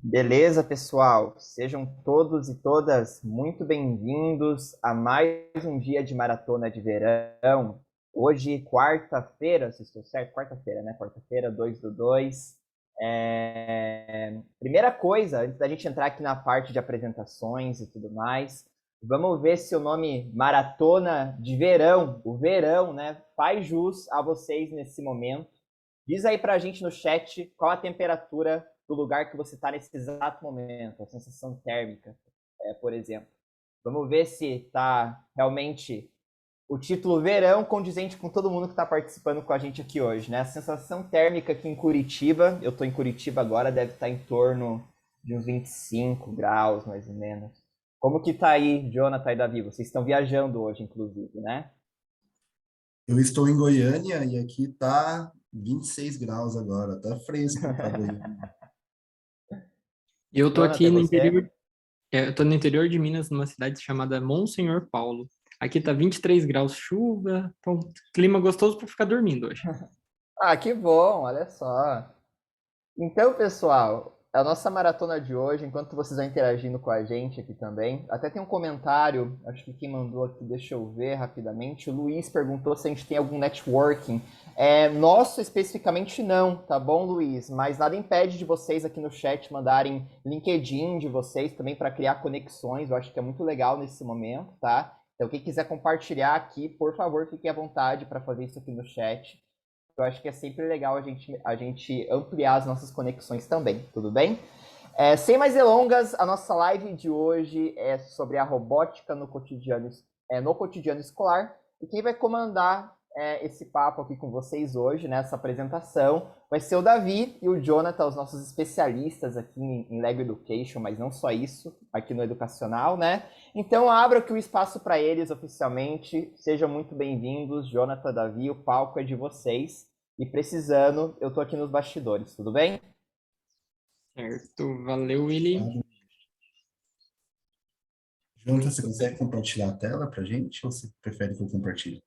Beleza, pessoal? Sejam todos e todas muito bem-vindos a mais um dia de maratona de verão. Hoje, quarta-feira, se estou certo, quarta-feira, né? Quarta-feira, 2/2. Primeira coisa, antes da gente entrar aqui na parte de apresentações e tudo mais, vamos ver se o nome Maratona de Verão, o verão, né, faz jus a vocês nesse momento. Diz aí pra gente no chat qual a temperatura do lugar que você está nesse exato momento, a sensação térmica, por exemplo. Vamos ver se está realmente o título verão condizente com todo mundo que está participando com a gente aqui hoje, né? A sensação térmica aqui em Curitiba, eu estou em Curitiba agora, deve estar em torno de uns 25 graus, mais ou menos. Como que tá aí, Jonathan e Davi? Vocês estão viajando hoje, inclusive, né? Eu estou em Goiânia e aqui tá 26 graus agora, tá fresco para Goiânia. Eu tô aqui Jonathan, no você? interior, eu tô no interior de Minas, numa cidade chamada Monsenhor Paulo. Aqui tá 23 graus, chuva, então clima gostoso para ficar dormindo hoje. Ah, que bom, olha só. Então, pessoal, a nossa maratona de hoje, enquanto vocês vão interagindo com a gente aqui também, até tem um comentário, acho que quem mandou aqui, deixa eu ver rapidamente, o Luiz perguntou se a gente tem algum networking. Nosso especificamente não, tá bom, Luiz? Mas nada impede de vocês aqui no chat mandarem LinkedIn de vocês também para criar conexões, eu acho que é muito legal nesse momento, tá? Então, quem quiser compartilhar aqui, por favor, fique à vontade para fazer isso aqui no chat. Eu acho que é sempre legal a gente ampliar as nossas conexões também, tudo bem? Sem mais delongas, a nossa live de hoje é sobre a robótica no cotidiano escolar. E quem vai comandar esse papo aqui com vocês hoje, nessa apresentação, vai ser o Davi e o Jonathan, os nossos especialistas aqui em Lego Education, mas não só isso, aqui no Educacional, né? Então, abro aqui o espaço para eles oficialmente. Sejam muito bem-vindos, Jonathan, Davi, o palco é de vocês. E precisando, eu tô aqui nos bastidores, tudo bem? Certo, valeu, Willy. Claro. Jonathan, você Muito consegue bem. compartilhar a tela para gente ou você prefere que eu compartilhe?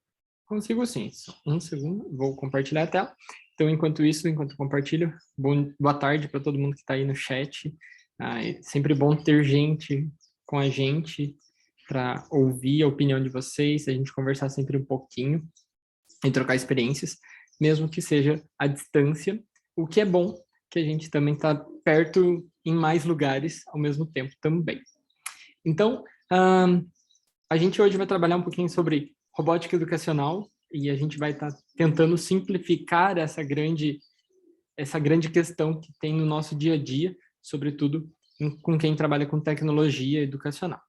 Consigo sim, só um segundo, vou compartilhar a tela. Então, enquanto isso, enquanto eu compartilho, boa tarde para todo mundo que está aí no chat. É sempre bom ter gente com a gente para ouvir a opinião de vocês, a gente conversar sempre um pouquinho e trocar experiências, mesmo que seja à distância, o que é bom que a gente também está perto em mais lugares ao mesmo tempo também. Então, a gente hoje vai trabalhar um pouquinho sobre robótica educacional e a gente vai estar tentando simplificar essa grande questão que tem no nosso dia a dia, sobretudo com quem trabalha com tecnologia educacional.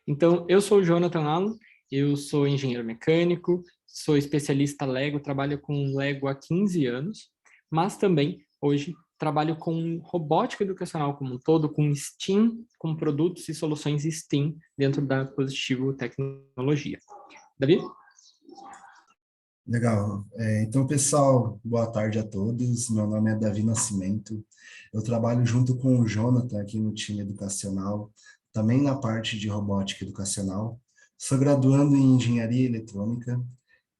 Então, eu sou o Jonathan Allen, eu sou engenheiro mecânico, sou especialista Lego, trabalho com Lego há 15 anos, mas também, hoje, trabalho com robótica educacional como um todo, com STEAM, com produtos e soluções STEAM dentro da Positivo Tecnologia. Davi? Legal. Então, pessoal, boa tarde a todos. Meu nome é Davi Nascimento. Eu trabalho junto com o Jonathan aqui no time educacional, também na parte de robótica educacional. Sou graduando em engenharia eletrônica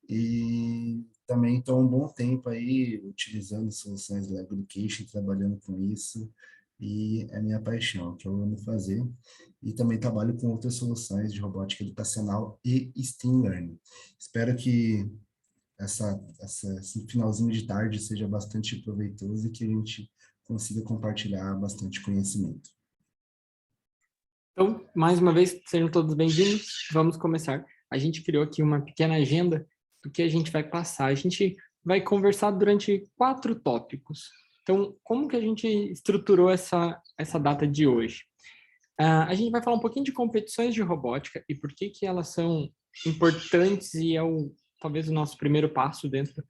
e também estou há um bom tempo aí utilizando soluções Lego Education, trabalhando com isso, e é minha paixão, que eu amo fazer. E também trabalho com outras soluções de robótica educacional e STEAM Learning. Espero que esse finalzinho de tarde seja bastante proveitoso e que a gente consiga compartilhar bastante conhecimento. Então, mais uma vez, sejam todos bem-vindos. Vamos começar. A gente criou aqui uma pequena agenda do que a gente vai passar. A gente vai conversar durante 4 tópicos. Então, como que a gente estruturou essa data de hoje? A gente vai falar um pouquinho de competições de robótica e por que que elas são importantes e talvez o nosso primeiro passo dentro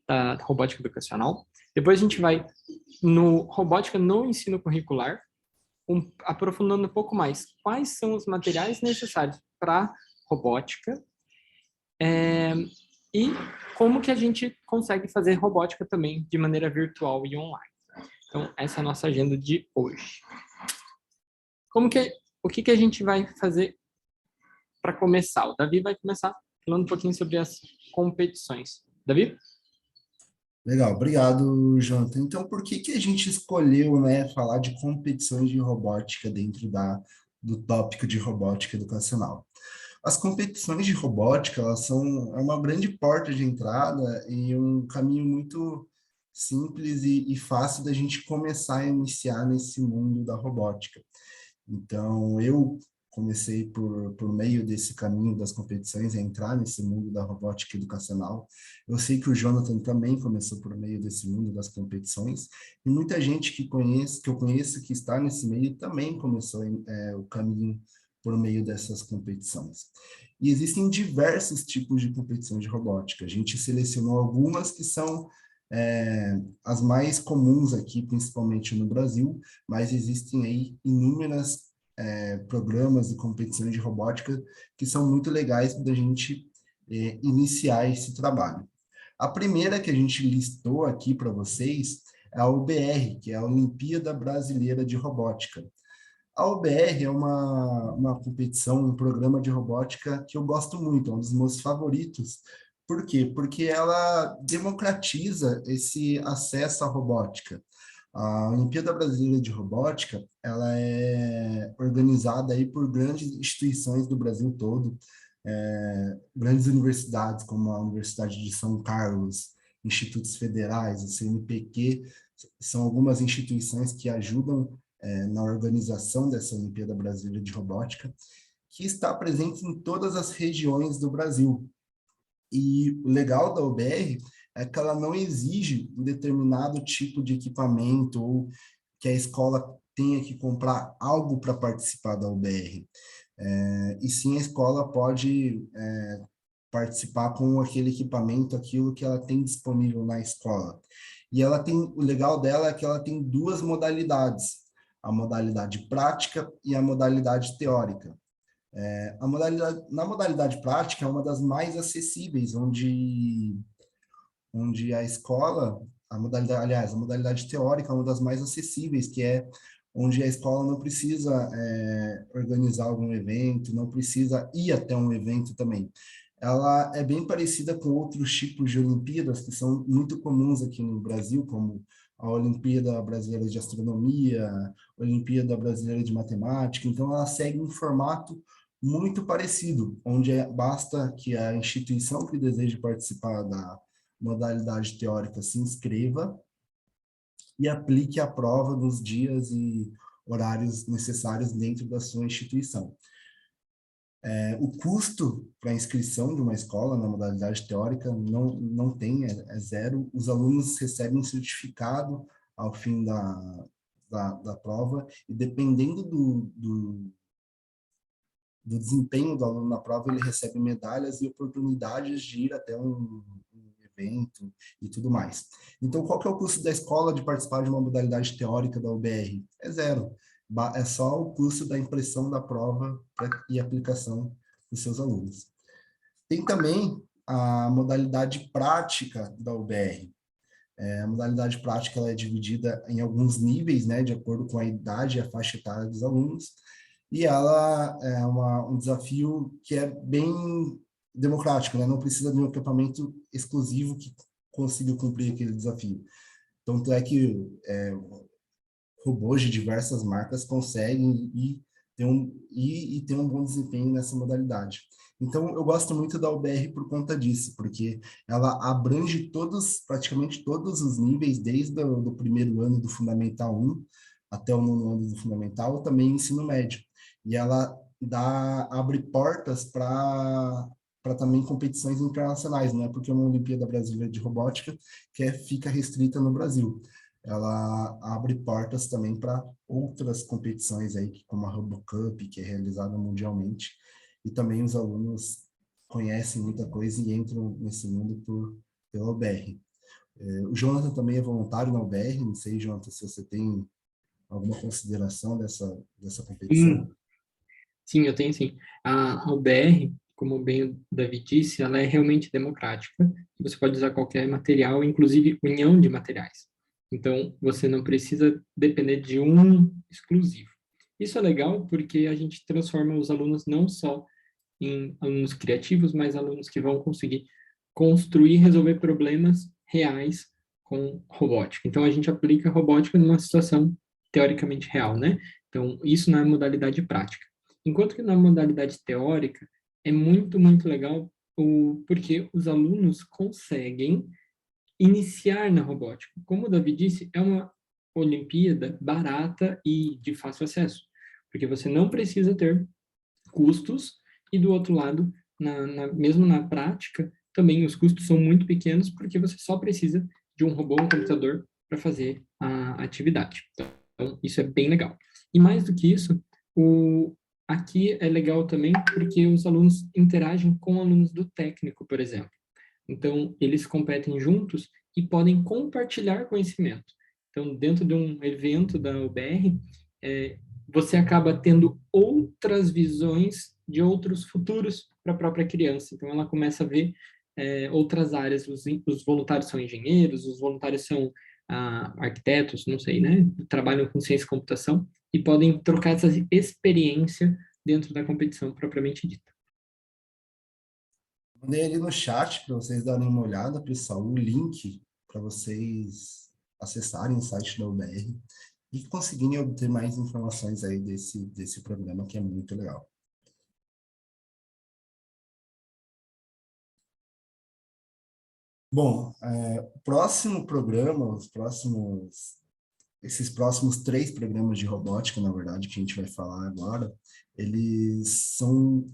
da robótica educacional. Depois a gente vai no robótica no ensino curricular, aprofundando um pouco mais quais são os materiais necessários para robótica e como que a gente consegue fazer robótica também de maneira virtual e online. Então, essa é a nossa agenda de hoje. O que que a gente vai fazer para começar? O Davi vai começar falando um pouquinho sobre as competições. Davi? Legal, obrigado, Jonathan. Então, por que que a gente escolheu, né, falar de competições de robótica dentro do tópico de robótica educacional? As competições de robótica, elas são uma grande porta de entrada e um caminho muito simples e fácil da gente começar a iniciar nesse mundo da robótica. Então, eu comecei por meio desse caminho das competições a entrar nesse mundo da robótica educacional. Eu sei que o Jonathan também começou por meio desse mundo das competições, e muita gente que eu conheço que está nesse meio também começou o caminho por meio dessas competições. E existem diversos tipos de competições de robótica. A gente selecionou algumas que são as mais comuns aqui, principalmente no Brasil, mas existem aí inúmeras programas e competições de robótica que são muito legais para a gente iniciar esse trabalho. A primeira que a gente listou aqui para vocês é a UBR, que é a Olimpíada Brasileira de Robótica. A UBR é uma competição, um programa de robótica que eu gosto muito, é um dos meus favoritos. Por quê? Porque ela democratiza esse acesso à robótica. A Olimpíada Brasileira de Robótica, ela é organizada aí por grandes instituições do Brasil todo, grandes universidades como a Universidade de São Carlos, institutos federais, o CNPq, são algumas instituições que ajudam na organização dessa Olimpíada Brasileira de Robótica, que está presente em todas as regiões do Brasil. E o legal da UBR é que ela não exige um determinado tipo de equipamento ou que a escola tenha que comprar algo para participar da UBR. E sim, a escola pode participar com aquele equipamento, aquilo que ela tem disponível na escola. E ela tem, o legal dela é que ela tem duas modalidades, a modalidade prática e a modalidade teórica. Na modalidade prática é uma das mais acessíveis, onde a escola, a modalidade teórica é uma das mais acessíveis, que é onde a escola não precisa organizar algum evento, não precisa ir até um evento também. Ela é bem parecida com outros tipos de Olimpíadas que são muito comuns aqui no Brasil, como a Olimpíada Brasileira de Astronomia, a Olimpíada Brasileira de Matemática. Então, ela segue um formato muito parecido, onde basta que a instituição que deseja participar da modalidade teórica se inscreva e aplique a prova nos dias e horários necessários dentro da sua instituição. O custo para a inscrição de uma escola na modalidade teórica não tem, é zero. Os alunos recebem um certificado ao fim da prova, e dependendo do desempenho do aluno na prova, ele recebe medalhas e oportunidades de ir até um evento e tudo mais. Então, qual que é o custo da escola de participar de uma modalidade teórica da UBR? É zero. É só o custo da impressão da prova e aplicação dos seus alunos. Tem também a modalidade prática da UBR. A modalidade prática ela é dividida em alguns níveis, né, de acordo com a idade e a faixa etária dos alunos, e ela é um desafio que é bem democrático, né? Não precisa de um equipamento exclusivo que consiga cumprir aquele desafio. Tanto é que robôs de diversas marcas conseguem ter um bom desempenho nessa modalidade. Então, eu gosto muito da UBR por conta disso, porque ela abrange praticamente todos os níveis, desde do primeiro ano do Fundamental 1 até o nono ano do Fundamental, também ensino médio. E ela abre portas para também competições internacionais, não é porque é uma Olimpíada Brasileira de Robótica que fica restrita no Brasil. Ela abre portas também para outras competições aí, como a RoboCup, que é realizada mundialmente, e também os alunos conhecem muita coisa e entram nesse mundo pela UBR. O Jonathan também é voluntário na UBR, não sei, Jonathan, se você tem alguma consideração dessa competição. Sim, sim, eu tenho sim. A UBR, como bem o Davi disse, ela é realmente democrática. Você pode usar qualquer material, inclusive união de materiais. Então, você não precisa depender de um exclusivo. Isso é legal porque a gente transforma os alunos não só em alunos criativos, mas alunos que vão conseguir construir e resolver problemas reais com robótica. Então, a gente aplica robótica numa situação teoricamente real, né? Então, isso na modalidade prática. Enquanto que na modalidade teórica, é muito, muito legal porque os alunos conseguem iniciar na robótica. Como o Davi disse, é uma Olimpíada barata e de fácil acesso, porque você não precisa ter custos, e do outro lado, mesmo na prática, também os custos são muito pequenos, porque você só precisa de um robô, um computador, para fazer a atividade. Então, isso é bem legal. E mais do que isso, aqui é legal também porque os alunos interagem com alunos do técnico, por exemplo. Então, eles competem juntos e podem compartilhar conhecimento. Então, dentro de um evento da UBR, você acaba tendo outras visões de outros futuros para a própria criança. Então, ela começa a ver outras áreas. Os voluntários são engenheiros, os voluntários são arquitetos, não sei, né? Trabalham com ciência e computação e podem trocar essa experiência dentro da competição propriamente dita. Mandei ali no chat para vocês darem uma olhada, pessoal, o link para vocês acessarem o site da UBR e conseguirem obter mais informações aí desse programa, que é muito legal. Bom, o próximo programa, esses próximos 3 programas de robótica, na verdade, que a gente vai falar agora, eles são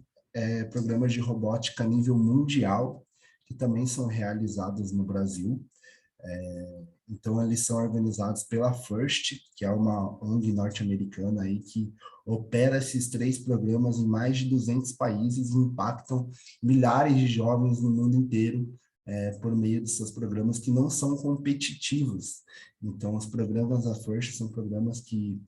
programas de robótica a nível mundial, que também são realizados no Brasil. Então, eles são organizados pela FIRST, que é uma ONG norte-americana aí que opera esses 3 programas em mais de 200 países e impactam milhares de jovens no mundo inteiro por meio de seus programas que não são competitivos. Então, os programas da FIRST são programas que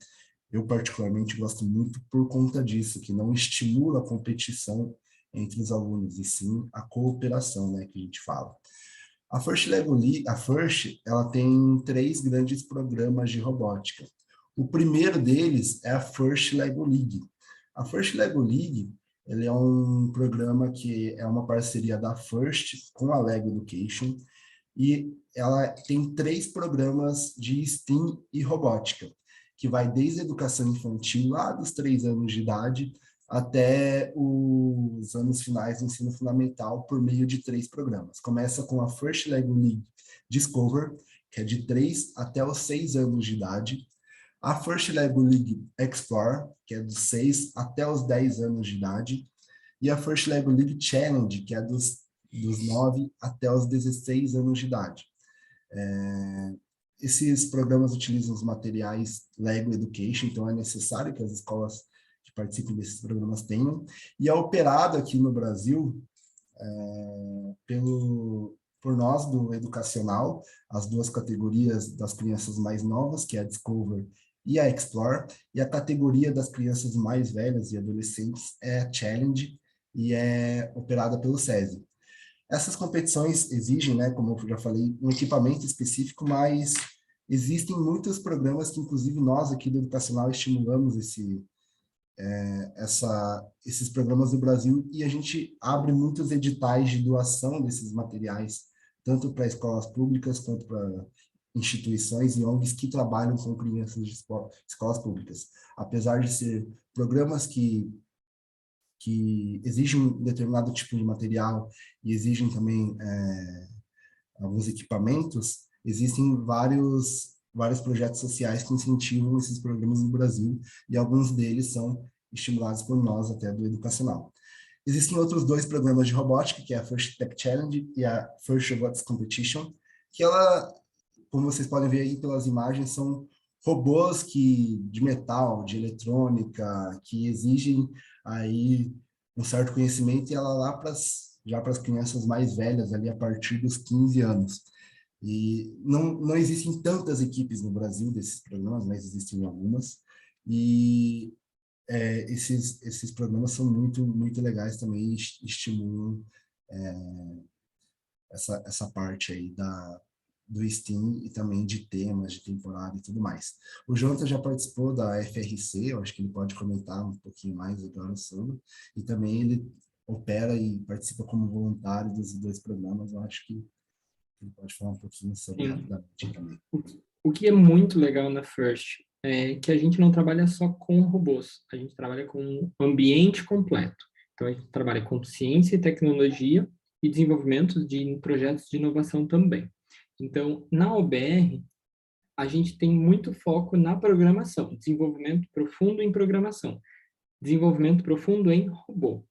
eu particularmente gosto muito por conta disso, que não estimula a competição entre os alunos, e sim a cooperação, né, que a gente fala. A FIRST Lego League, a FIRST, ela tem 3 grandes programas de robótica. O primeiro deles é a FIRST Lego League. A FIRST Lego League, ele é um programa que é uma parceria da FIRST com a Lego Education, e ela tem 3 programas de STEAM e robótica, que vai desde a educação infantil, lá dos 3 anos de idade, até os anos finais do ensino fundamental, por meio de 3 programas. Começa com a First Lego League Discover, que é de 3 até os 6 anos de idade. A First Lego League Explore, que é dos 6 até os 10 anos de idade. E a First Lego League Challenge, que é dos 9 até os 16 anos de idade. Esses programas utilizam os materiais Lego Education, então é necessário que as escolas que participem desses programas tenham, e é operado aqui no Brasil por nós do educacional, as 2 categorias das crianças mais novas, que é a Discover e a Explore, e a categoria das crianças mais velhas e adolescentes é a Challenge, e é operada pelo SESI. Essas competições exigem, né, como eu já falei, um equipamento específico, mas existem muitos programas que, inclusive, nós aqui do Educacional estimulamos esses programas no Brasil, e a gente abre muitos editais de doação desses materiais, tanto para escolas públicas quanto para instituições e ONGs que trabalham com crianças de escolas públicas. Apesar de ser programas que exigem um determinado tipo de material e exigem também alguns equipamentos, existem vários projetos sociais que incentivam esses programas no Brasil, e alguns deles são estimulados por nós até do educacional. Existem outros 2 programas de robótica, que é a First Tech Challenge e a First Robotics Competition, que ela, como vocês podem ver aí pelas imagens, são robôs de metal, de eletrônica, que exigem aí um certo conhecimento, e ela lá já para as crianças mais velhas, ali a partir dos 15 anos. E não existem tantas equipes no Brasil desses programas, mas existem algumas, e esses programas são muito, muito legais também, e estimulam essa parte aí do STEAM e também de temas, de temporada e tudo mais. O Jonathan já participou da FRC, eu acho que ele pode comentar um pouquinho mais agora sobre, e também ele opera e participa como voluntário dos 2 programas, eu acho que Ele pode falar um pouquinho sobre Sim. rapidamente também. O que é muito legal na First é que a gente não trabalha só com robôs, a gente trabalha com um ambiente completo. Então, a gente trabalha com ciência e tecnologia e desenvolvimento de projetos de inovação também. Então, na OBR, a gente tem muito foco na programação, desenvolvimento profundo em programação, desenvolvimento profundo em robô.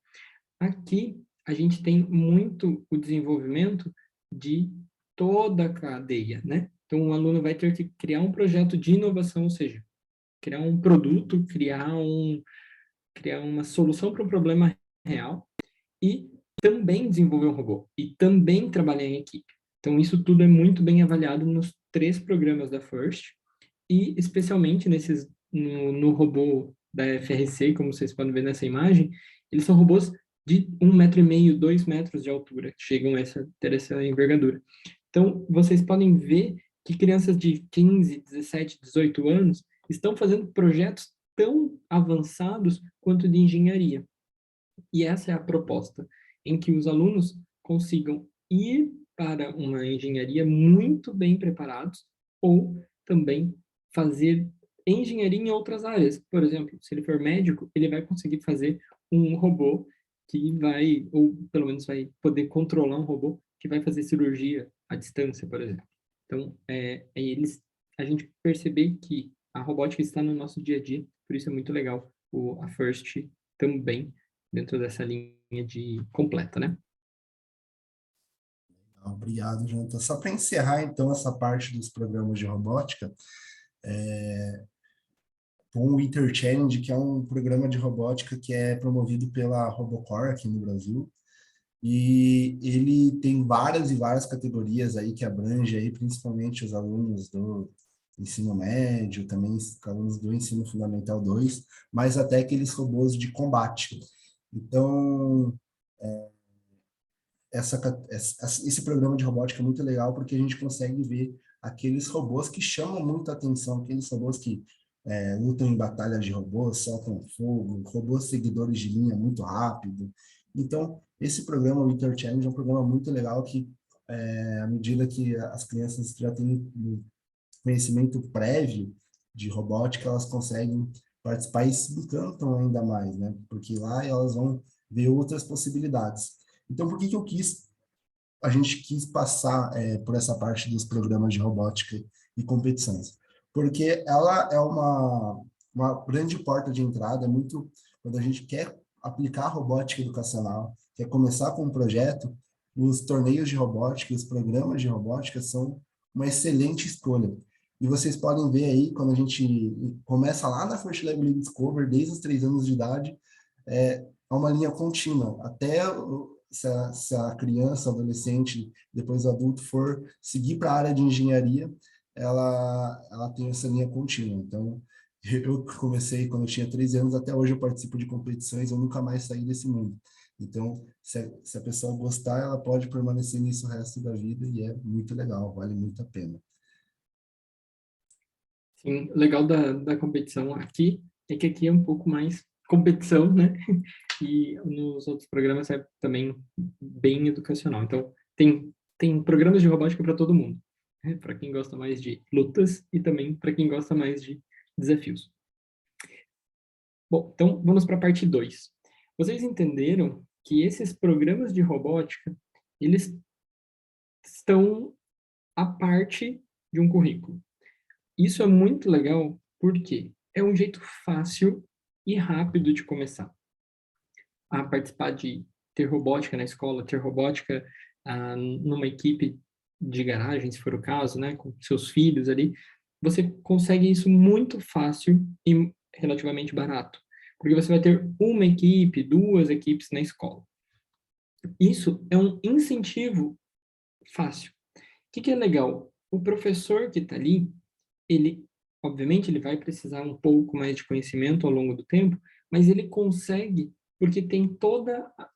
Aqui, a gente tem muito o desenvolvimento de toda a cadeia, né? Então, o aluno vai ter que criar um projeto de inovação, ou seja, criar um produto, criar uma solução para um problema real e também desenvolver um robô e também trabalhar em equipe. Então, isso tudo é muito bem avaliado nos 3 programas da FIRST e especialmente no robô da FRC, como vocês podem ver nessa imagem, eles são robôs de 1,5 m, 2 metros de altura, que chegam a ter essa envergadura. Então, vocês podem ver que crianças de 15, 17, 18 anos estão fazendo projetos tão avançados quanto de engenharia. E essa é a proposta, em que os alunos consigam ir para uma engenharia muito bem preparados ou também fazer engenharia em outras áreas. Por exemplo, se ele for médico, ele vai conseguir fazer um robô que vai, ou pelo menos vai poder controlar um robô que vai fazer cirurgia à distância, por exemplo. Então, a gente perceber que a robótica está no nosso dia a dia, por isso é muito legal a FIRST também dentro dessa linha de completa, né? Obrigado, Jonathan. Só para encerrar, então, essa parte dos programas de robótica, com o Winter Challenge, que é um programa de robótica que é promovido pela Robocore aqui no Brasil, e ele tem várias e várias categorias aí que abrange aí principalmente os alunos do ensino médio, também os alunos do ensino fundamental 2, mas até aqueles robôs de combate. Então, esse programa de robótica é muito legal porque a gente consegue ver aqueles robôs que chamam muita atenção, aqueles robôs que lutam em batalhas de robôs, soltam fogo, robôs seguidores de linha muito rápido. Então, esse programa, o Winter Challenge, é um programa muito legal que, à medida que as crianças já têm conhecimento prévio de robótica, elas conseguem participar e se encantam ainda mais, né? Porque lá elas vão ver outras possibilidades. Então, por que que a gente quis passar por essa parte dos programas de robótica e competições? Porque ela é uma grande porta de entrada, muito quando a gente quer aplicar a robótica educacional, quer começar com um projeto, os torneios de robótica, os programas de robótica são uma excelente escolha. E vocês podem ver aí, quando a gente começa lá na First Level Discover, desde os 3 anos de idade, é uma linha contínua, até se a criança, adolescente, depois adulto for seguir para a área de engenharia, ela tem essa linha contínua. Então, eu comecei quando eu tinha 13 anos, até hoje eu participo de competições, eu nunca mais saí desse mundo. Então, se a pessoa gostar, ela pode permanecer nisso o resto da vida e é muito legal, vale muito a pena. Sim, o legal da competição aqui é que aqui é um pouco mais competição, né? E nos outros programas é também bem educacional. Então, tem programas de robótica para todo mundo. Né? Para quem gosta mais de lutas e também para quem gosta mais de desafios. Bom, então vamos para a parte 2. Vocês entenderam que esses programas de robótica, eles estão à parte de um currículo. Isso é muito legal porque é um jeito fácil e rápido de começar a participar de ter robótica na escola, ter robótica numa equipe de garagem, se for o caso, né, com seus filhos ali. Você consegue isso muito fácil e relativamente barato, porque você vai ter uma equipe, 2 equipes na escola. Isso é um incentivo fácil. O que é legal? O professor que está ali, ele, obviamente, ele vai precisar um pouco mais de conhecimento ao longo do tempo, mas ele consegue, porque tem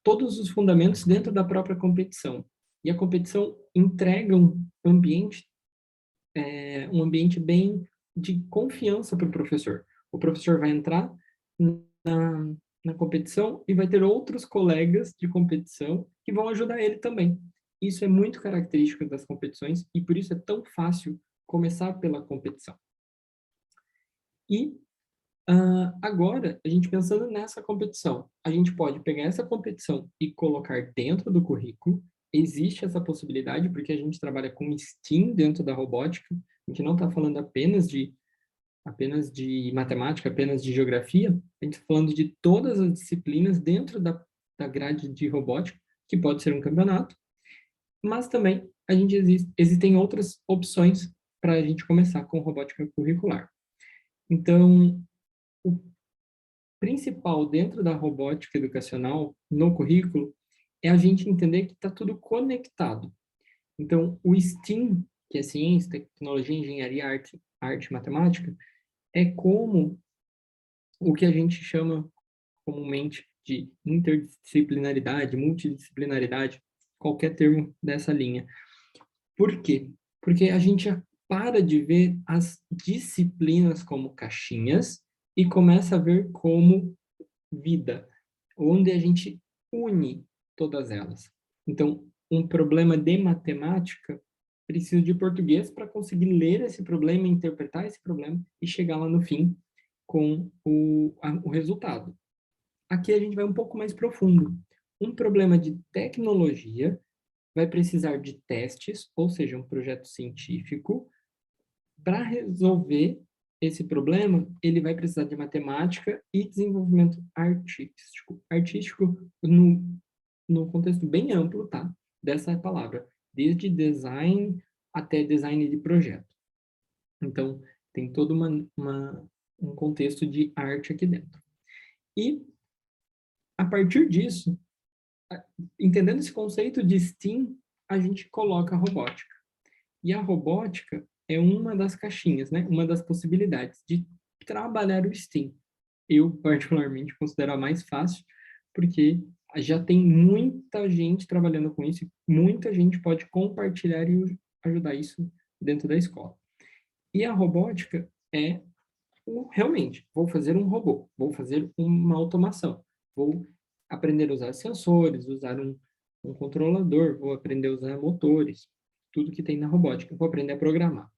todos os fundamentos dentro da própria competição. E a competição entrega um ambiente bem de confiança para o professor. O professor vai entrar na competição e vai ter outros colegas de competição que vão ajudar ele também. Isso é muito característico das competições e por isso é tão fácil começar pela competição. E agora, a gente pensando nessa competição, a gente pode pegar essa competição e colocar dentro do currículo. Existe essa possibilidade, porque a gente trabalha com STEAM dentro da robótica, a gente não está falando apenas de matemática, apenas de geografia, a gente está falando de todas as disciplinas dentro da grade de robótica, que pode ser um campeonato, mas também existem outras opções para a gente começar com robótica curricular. Então, o principal dentro da robótica educacional, no currículo, é a gente entender que está tudo conectado. Então, o STEAM, que é ciência, tecnologia, engenharia, arte e matemática, é como o que a gente chama comumente de interdisciplinaridade, multidisciplinaridade, qualquer termo dessa linha. Por quê? Porque a gente para de ver as disciplinas como caixinhas e começa a ver como vida, onde a gente une todas elas. Então, um problema de matemática precisa de português para conseguir ler esse problema, interpretar esse problema e chegar lá no fim com o resultado. Aqui a gente vai um pouco mais profundo. Um problema de tecnologia vai precisar de testes, ou seja, um projeto científico. Para resolver esse problema, ele vai precisar de matemática e desenvolvimento artístico. Artístico no contexto bem amplo, tá? Dessa palavra. Desde design até design de projeto. Então, tem todo um contexto de arte aqui dentro. E, a partir disso, entendendo esse conceito de STEAM, a gente coloca a robótica. E a robótica é uma das caixinhas, né? Uma das possibilidades de trabalhar o STEAM. Eu, particularmente, considero a mais fácil, porque já tem muita gente trabalhando com isso, e muita gente pode compartilhar e ajudar isso dentro da escola. E a robótica é realmente, vou fazer um robô, vou fazer uma automação, vou aprender a usar sensores, usar um controlador, vou aprender a usar motores, tudo que tem na robótica, vou aprender a programar.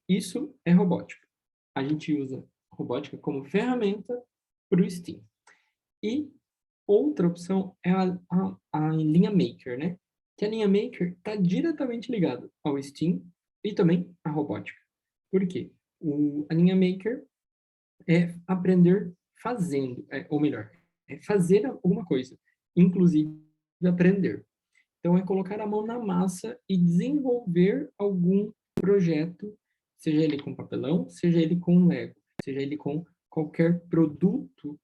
Isso é robótica. A gente usa robótica como ferramenta para o STEAM. E outra opção é a linha Maker, né? Que a linha Maker está diretamente ligada ao STEAM e também à robótica. Por quê? A linha Maker é aprender fazendo, ou melhor, é fazer alguma coisa, inclusive aprender. Então, é colocar a mão na massa e desenvolver algum projeto, seja ele com papelão, seja ele com Lego, seja ele com qualquer produto,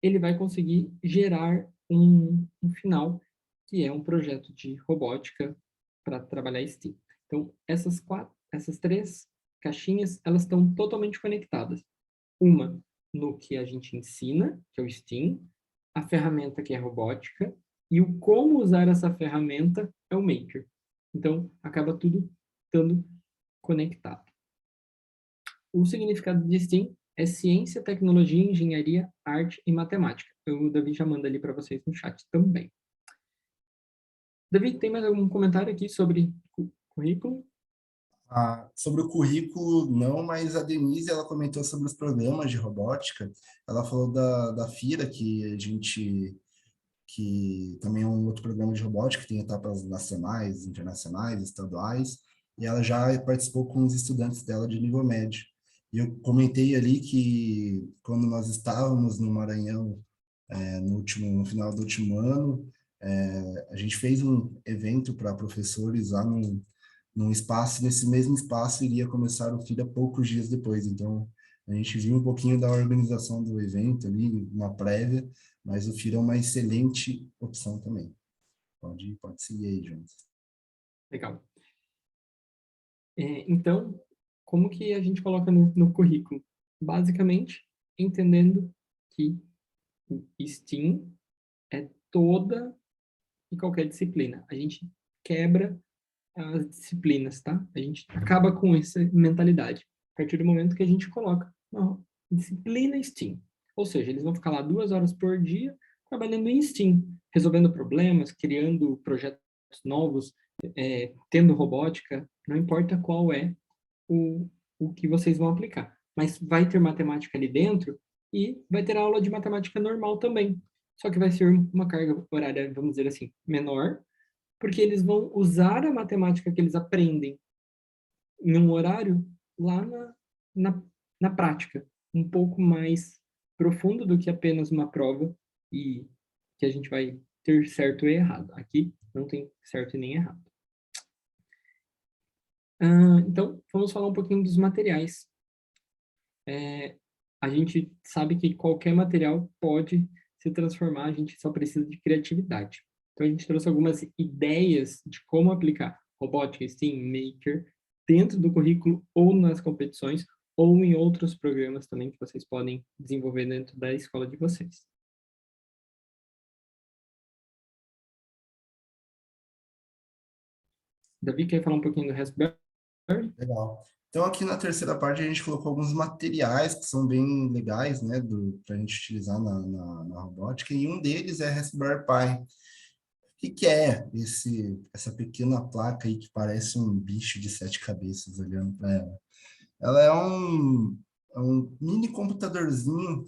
ele vai conseguir gerar um final, que é um projeto de robótica para trabalhar STEAM. Então, essas três caixinhas, elas estão totalmente conectadas. Uma no que a gente ensina, que é o STEAM, a ferramenta que é a robótica, e o como usar essa ferramenta é o Maker. Então, acaba tudo estando conectado. O significado de STEAM é ciência, tecnologia, engenharia, arte e matemática. O Davi já manda ali para vocês no chat também. Davi, tem mais algum comentário aqui sobre o currículo? Sobre o currículo, não, mas a Denise, ela comentou sobre os programas de robótica. Ela falou da FIRA, que também é um outro programa de robótica, que tem etapas nacionais, internacionais, estaduais, e ela já participou com os estudantes dela de nível médio. E eu comentei ali que quando nós estávamos no Maranhão, no final do último ano, a gente fez um evento para professores lá num espaço, nesse mesmo espaço iria começar o FIRA poucos dias depois. Então, a gente viu um pouquinho da organização do evento ali, uma prévia, mas o FIRA é uma excelente opção também. Pode seguir aí, Jonas. Legal. Então, como que a gente coloca no currículo? Basicamente, entendendo que o STEAM é toda e qualquer disciplina. A gente quebra as disciplinas, tá? A gente acaba com essa mentalidade. A partir do momento que a gente coloca uma disciplina STEAM. Ou seja, eles vão ficar lá 2 horas por dia trabalhando em STEAM, resolvendo problemas, criando projetos novos, tendo robótica, não importa qual é o que vocês vão aplicar. Mas vai ter matemática ali dentro e vai ter aula de matemática normal também. Só que vai ser uma carga horária, vamos dizer assim, menor, porque eles vão usar a matemática que eles aprendem em um horário lá na prática, um pouco mais profundo do que apenas uma prova e que a gente vai ter certo e errado. Aqui não tem certo e nem errado. Então, vamos falar um pouquinho dos materiais. A gente sabe que qualquer material pode se transformar, a gente só precisa de criatividade. Então, a gente trouxe algumas ideias de como aplicar robótica, STEAM, Maker, dentro do currículo ou nas competições, ou em outros programas também que vocês podem desenvolver dentro da escola de vocês. Davi, quer falar um pouquinho do Raspberry? Legal. Então, aqui na terceira parte, a gente colocou alguns materiais que são bem legais, né, para a gente utilizar na robótica, e um deles é Raspberry Pi. O que é essa pequena placa aí que parece um bicho de 7 cabeças olhando para ela? Ela é um mini computadorzinho,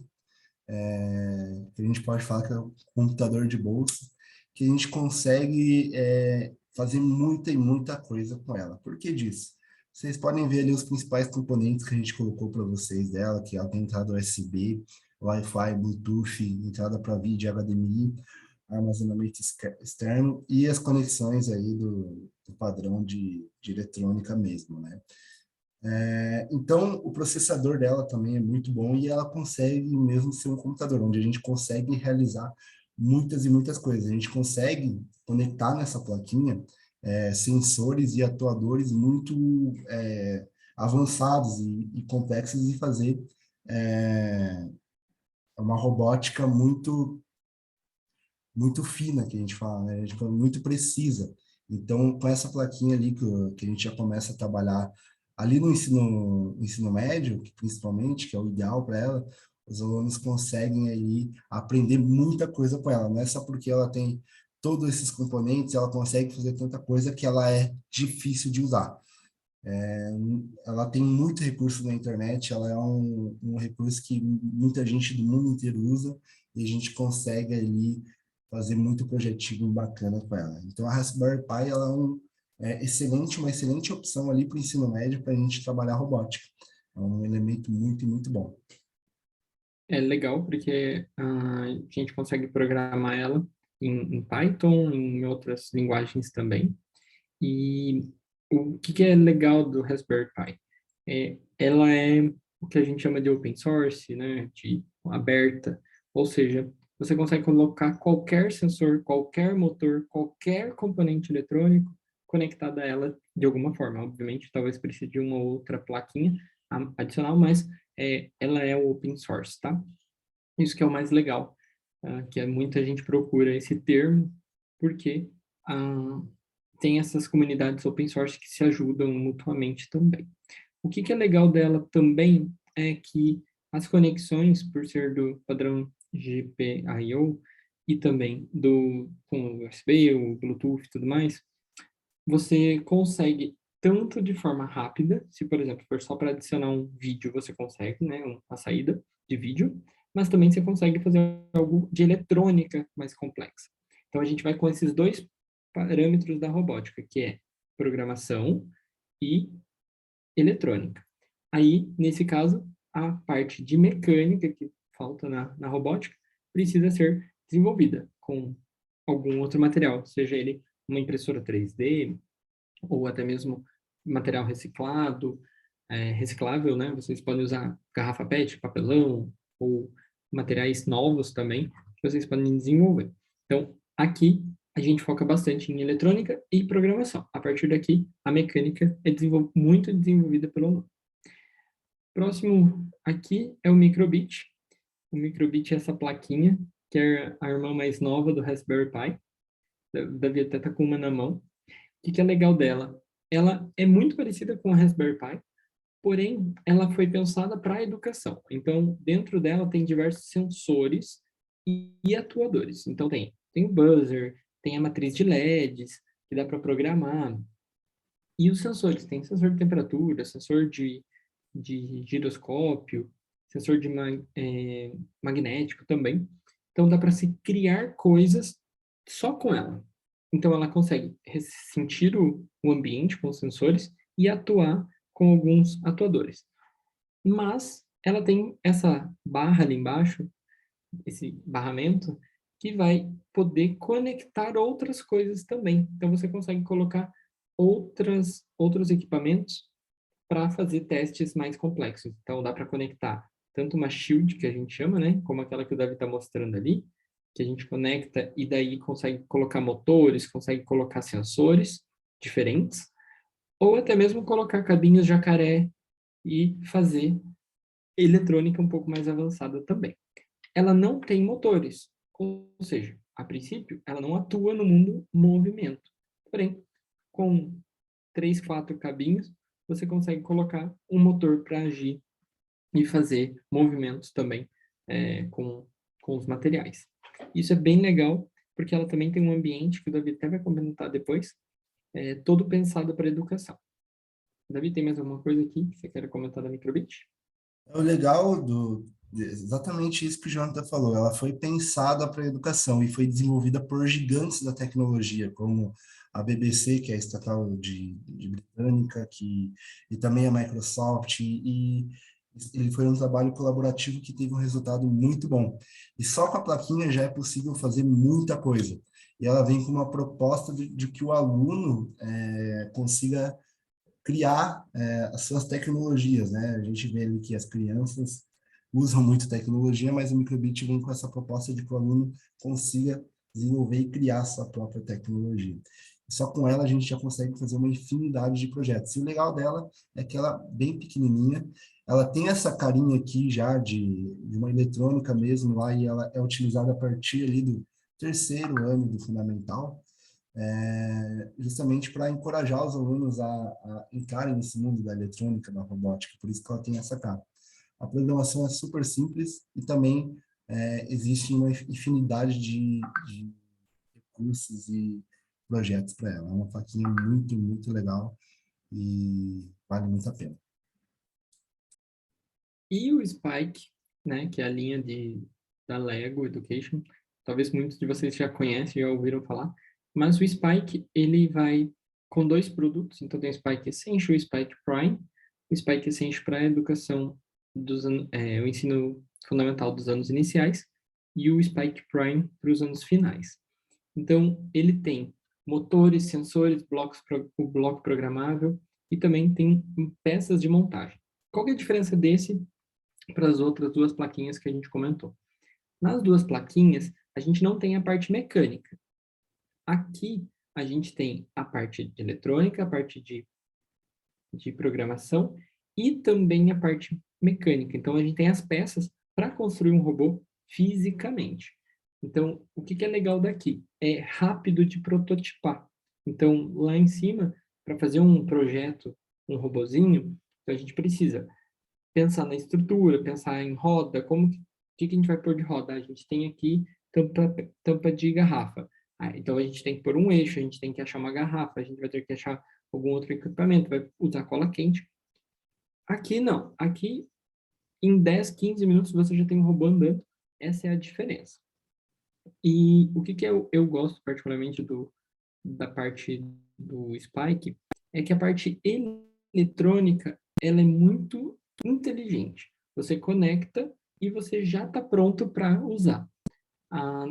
que a gente pode falar que é um computador de bolsa, que a gente consegue fazer muita e muita coisa com ela. Por que disso? Vocês podem ver ali os principais componentes que a gente colocou para vocês dela, que ela tem entrada USB, Wi-Fi, Bluetooth, entrada para vídeo, HDMI, armazenamento externo e as conexões aí do padrão de eletrônica mesmo, né? Então, o processador dela também é muito bom e ela consegue mesmo ser um computador, onde a gente consegue realizar muitas e muitas coisas. A gente consegue conectar nessa plaquinha sensores e atuadores muito avançados e complexos e fazer uma robótica muito fina, que a gente fala, né? Tipo, muito precisa. Então, com essa plaquinha ali que a gente já começa a trabalhar ali no ensino médio, principalmente, que é o ideal para ela, os alunos conseguem aí aprender muita coisa com ela. Não é só porque ela tem todos esses componentes, ela consegue fazer tanta coisa que ela é difícil de usar. Ela tem muito recurso na internet, ela é um recurso que muita gente do mundo inteiro usa e a gente consegue ali fazer muito projetinho bacana com ela. Então, a Raspberry Pi ela uma excelente opção ali para o ensino médio para a gente trabalhar robótica. É um elemento muito, muito bom. É legal porque a gente consegue programar ela em Python, em outras linguagens também. E o que é legal do Raspberry Pi? Ela é o que a gente chama de open source, né, de aberta, ou seja, você consegue colocar qualquer sensor, qualquer motor, qualquer componente eletrônico conectado a ela de alguma forma. Obviamente, talvez precise de uma outra plaquinha adicional, mas ela é open source, tá? Isso que é o mais legal, que muita gente procura esse termo, porque tem essas comunidades open source que se ajudam mutuamente também. O que é legal dela também é que as conexões, por ser do padrão GPIO e também com o USB, o Bluetooth e tudo mais, você consegue tanto de forma rápida, se por exemplo for só para adicionar um vídeo, você consegue, né, uma saída de vídeo, mas também você consegue fazer algo de eletrônica mais complexa. Então a gente vai com esses dois parâmetros da robótica, que é programação e eletrônica. Aí, nesse caso, a parte de mecânica que falta na robótica precisa ser desenvolvida com algum outro material, seja ele uma impressora 3D ou até mesmo material reciclado, reciclável, né? Vocês podem usar garrafa PET, papelão ou materiais novos também que vocês podem desenvolver. Então, aqui a gente foca bastante em eletrônica e programação. A partir daqui, a mecânica é muito desenvolvida pelo aluno. Próximo aqui é o microbit. O microbit é essa plaquinha, que é a irmã mais nova do Raspberry Pi. Davi até está com uma na mão. O que é legal dela? Ela é muito parecida com a Raspberry Pi, porém, ela foi pensada para a educação. Então, dentro dela tem diversos sensores e atuadores. Então, tem o buzzer, tem a matriz de LEDs, que dá para programar. E os sensores, tem sensor de temperatura, sensor de giroscópio, sensor de magnético também. Então, dá para se criar coisas só com ela. Então, ela consegue sentir o ambiente com os sensores e atuar com alguns atuadores. Mas ela tem essa barra ali embaixo, esse barramento, que vai poder conectar outras coisas também. Então, você consegue colocar outros equipamentos para fazer testes mais complexos. Então, dá para conectar tanto uma shield, que a gente chama, né, como aquela que o Davi está mostrando ali, que a gente conecta e daí consegue colocar motores, consegue colocar sensores diferentes, ou até mesmo colocar cabinhos jacaré e fazer eletrônica um pouco mais avançada também. Ela não tem motores, ou seja, a princípio, ela não atua no mundo movimento. Porém, com 3, 4 cabinhos, você consegue colocar um motor para agir e fazer movimentos também com os materiais. Isso é bem legal, porque ela também tem um ambiente, que o Davi até vai comentar depois, todo pensado para educação. Davi, tem mais alguma coisa aqui que você quer comentar da Microbit? O legal exatamente isso que o Jonathan falou, ela foi pensada para a educação e foi desenvolvida por gigantes da tecnologia, como a BBC, que é a estatal de britânica, e também a Microsoft, e ele foi um trabalho colaborativo que teve um resultado muito bom. E só com a plaquinha já é possível fazer muita coisa. E ela vem com uma proposta de que o aluno consiga criar as suas tecnologias, né? A gente vê ali que as crianças usam muito tecnologia, mas o Microbit vem com essa proposta de que o aluno consiga desenvolver e criar sua própria tecnologia. Só com ela a gente já consegue fazer uma infinidade de projetos. E o legal dela é que ela é bem pequenininha, ela tem essa carinha aqui já de uma eletrônica mesmo lá, e ela é utilizada a partir ali do terceiro ano do fundamental, justamente para encorajar os alunos a entrarem nesse mundo da eletrônica, da robótica, por isso que ela tem essa capa. A programação é super simples e também existe uma infinidade de recursos e projetos para ela. É uma faquinha muito, muito legal e vale muito a pena. E o Spike, né, que é a linha da Lego Education, talvez muitos de vocês já conhecem, já ouviram falar, mas o Spike, ele vai com 2 produtos, então tem o Spike Essential e o Spike Prime. O Spike Essential para a educação, o ensino fundamental dos anos iniciais, e o Spike Prime para os anos finais. Então, ele tem motores, sensores, o bloco programável, e também tem peças de montagem. Qual que é a diferença desse para as outras 2 plaquinhas que a gente comentou? Nas 2 plaquinhas, a gente não tem a parte mecânica. Aqui, a gente tem a parte de eletrônica, a parte de programação e também a parte mecânica. Então, a gente tem as peças para construir um robô fisicamente. Então, o que é legal daqui? É rápido de prototipar. Então, lá em cima, para fazer um projeto, um robozinho, então a gente precisa pensar na estrutura, pensar em roda, que a gente vai pôr de roda? A gente tem aqui tampa de garrafa. Então a gente tem que pôr um eixo, a gente tem que achar uma garrafa, a gente vai ter que achar algum outro equipamento, vai usar cola quente. Aqui não, aqui em 10, 15 minutos você já tem um robô andando, essa é a diferença. E o que eu gosto particularmente da parte do Spike é que a parte eletrônica ela é muito inteligente. Você conecta e você já está pronto para usar.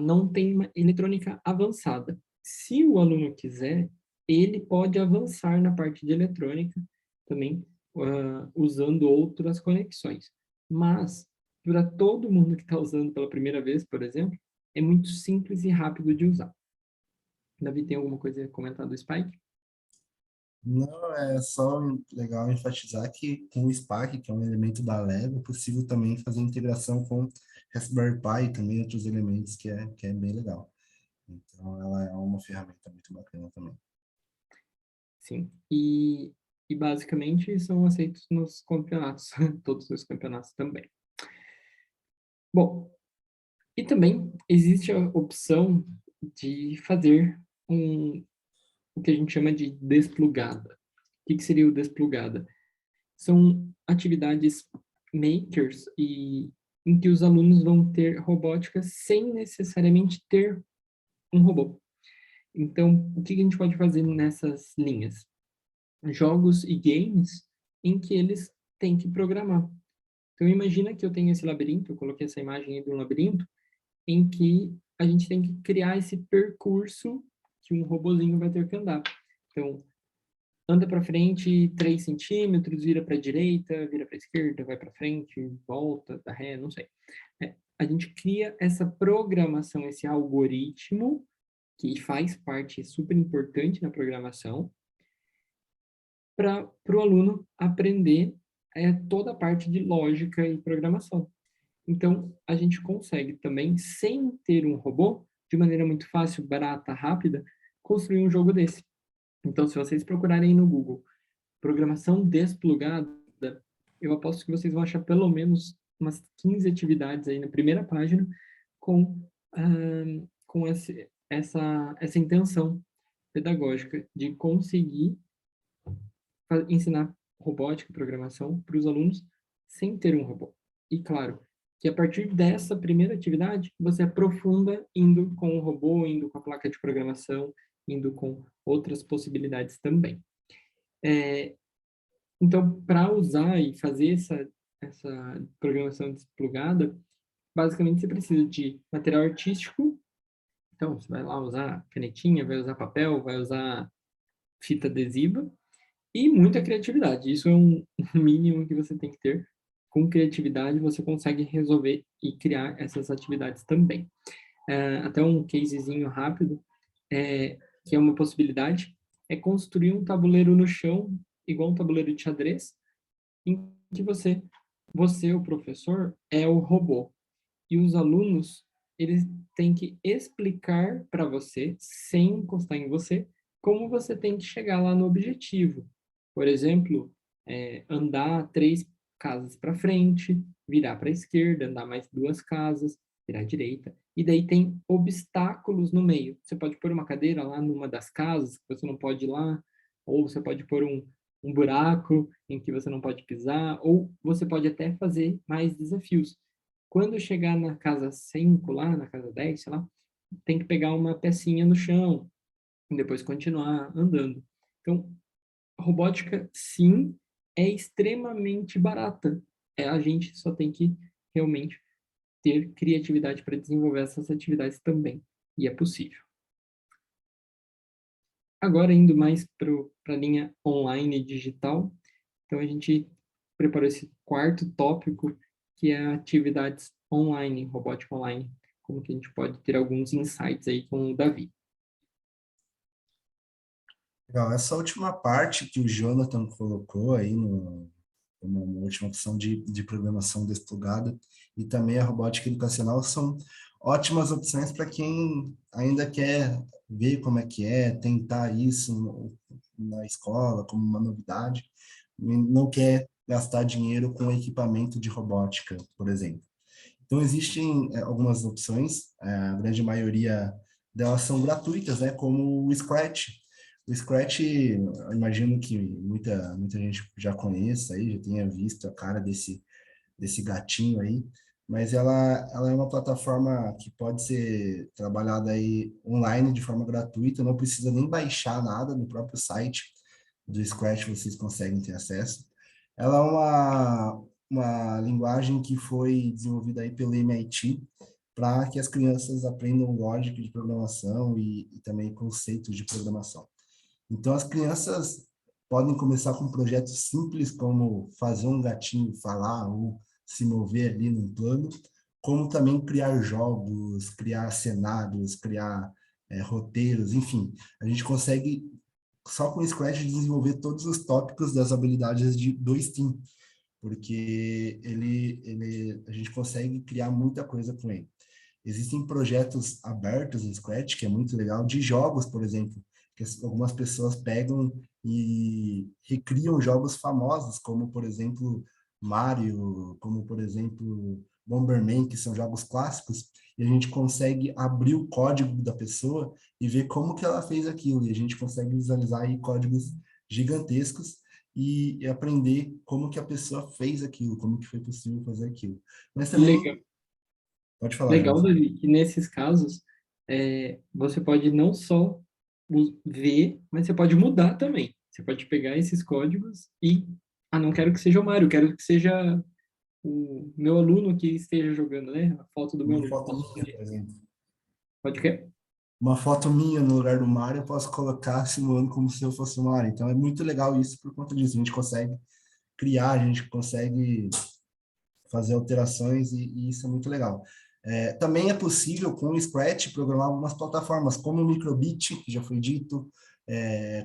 Não tem uma eletrônica avançada. Se o aluno quiser, ele pode avançar na parte de eletrônica também, usando outras conexões. Mas, para todo mundo que está usando pela primeira vez, por exemplo, é muito simples e rápido de usar. Davi, tem alguma coisa a comentar do Spike? Não, é só legal enfatizar que com o Spark, que é um elemento da Lego, é possível também fazer integração com Raspberry Pi e também outros elementos que é bem legal. Então, ela é uma ferramenta muito bacana também. Sim. E basicamente são aceitos nos campeonatos, todos os campeonatos também. Bom, e também existe a opção de fazer o que a gente chama de desplugada. O que seria o desplugada? São atividades makers em que os alunos vão ter robótica sem necessariamente ter um robô. Então, o que a gente pode fazer nessas linhas? Jogos e games em que eles têm que programar. Então, imagina que eu tenho esse labirinto, eu coloquei essa imagem aí de um labirinto, em que a gente tem que criar esse percurso que um robozinho vai ter que andar. Então, anda para frente 3 centímetros, vira para a direita, vira para a esquerda, vai para frente, volta, dá ré, não sei. A gente cria essa programação, esse algoritmo, que faz parte super importante na programação, para o aluno aprender toda a parte de lógica e programação. Então, a gente consegue também, sem ter um robô, de maneira muito fácil, barata, rápida, construir um jogo desse. Então, se vocês procurarem no Google programação desplugada, eu aposto que vocês vão achar pelo menos umas 15 atividades aí na primeira página com essa intenção pedagógica de conseguir ensinar robótica e programação para os alunos sem ter um robô. E claro, que a partir dessa primeira atividade, você aprofunda indo com o robô, indo com a placa de programação, indo com outras possibilidades também. Então, para usar e fazer essa programação desplugada, basicamente você precisa de material artístico. Então, você vai lá usar canetinha, vai usar papel, vai usar fita adesiva e muita criatividade. Isso é um mínimo que você tem que ter. Com criatividade, você consegue resolver e criar essas atividades também. Até um casezinho rápido, que é uma possibilidade, é construir um tabuleiro no chão, igual um tabuleiro de xadrez, em que você, o professor, é o robô. E os alunos, eles têm que explicar para você, sem encostar em você, como você tem que chegar lá no objetivo. Por exemplo, andar 3 casas para frente, virar para a esquerda, andar mais 2 casas, virar à direita. E daí tem obstáculos no meio. Você pode pôr uma cadeira lá numa das casas, que você não pode ir lá, ou você pode pôr um buraco em que você não pode pisar, ou você pode até fazer mais desafios. Quando chegar na casa 5 lá, na casa 10, sei lá, tem que pegar uma pecinha no chão, e depois continuar andando. Então, robótica, sim, é extremamente barata. A gente só tem que realmente ter criatividade para desenvolver essas atividades também. E é possível. Agora, indo mais para a linha online e digital, então a gente preparou esse quarto tópico, que é atividades online, robótica online, como que a gente pode ter alguns insights aí com o Davi. Legal. Essa última parte que o Jonathan colocou aí uma última opção de programação desplugada e também a robótica educacional são ótimas opções para quem ainda quer ver como é, tentar isso na escola como uma novidade, e não quer gastar dinheiro com equipamento de robótica, por exemplo. Então, existem algumas opções, a grande maioria delas são gratuitas, né, como o Scratch. O Scratch, eu imagino que muita gente já conheça aí, já tenha visto a cara desse gatinho aí, mas ela é uma plataforma que pode ser trabalhada aí online de forma gratuita, não precisa nem baixar nada no próprio site do Scratch, vocês conseguem ter acesso. Ela é uma linguagem que foi desenvolvida aí pelo MIT para que as crianças aprendam lógica de programação e também conceitos de programação. Então, as crianças podem começar com projetos simples, como fazer um gatinho falar ou se mover ali num plano, como também criar jogos, criar cenários, criar roteiros, enfim. A gente consegue, só com o Scratch, desenvolver todos os tópicos das habilidades do STEAM, porque a gente consegue criar muita coisa com ele. Existem projetos abertos no Scratch, que é muito legal, de jogos, por exemplo, que algumas pessoas pegam e recriam jogos famosos, como, por exemplo, Mario, como, por exemplo, Bomberman, que são jogos clássicos, e a gente consegue abrir o código da pessoa e ver como que ela fez aquilo, e a gente consegue visualizar aí códigos gigantescos e aprender como que a pessoa fez aquilo, como que foi possível fazer aquilo. Mas também, Legal, pode falar, legal, Jonas. Davi, que nesses casos você pode não só ver, mas você pode mudar também. Você pode pegar esses códigos e, não quero que seja o Mário, quero que seja o meu aluno que esteja jogando, né? A foto do meu Uma aluno. foto minha, por exemplo. Pode quê? Uma foto minha no lugar do Mário, eu posso colocar simulando como se eu fosse o Mário. Então é muito legal isso por conta disso. A gente consegue criar, a gente consegue fazer alterações e isso é muito legal. Também é possível com o Scratch programar algumas plataformas, como o Microbit, que já foi dito,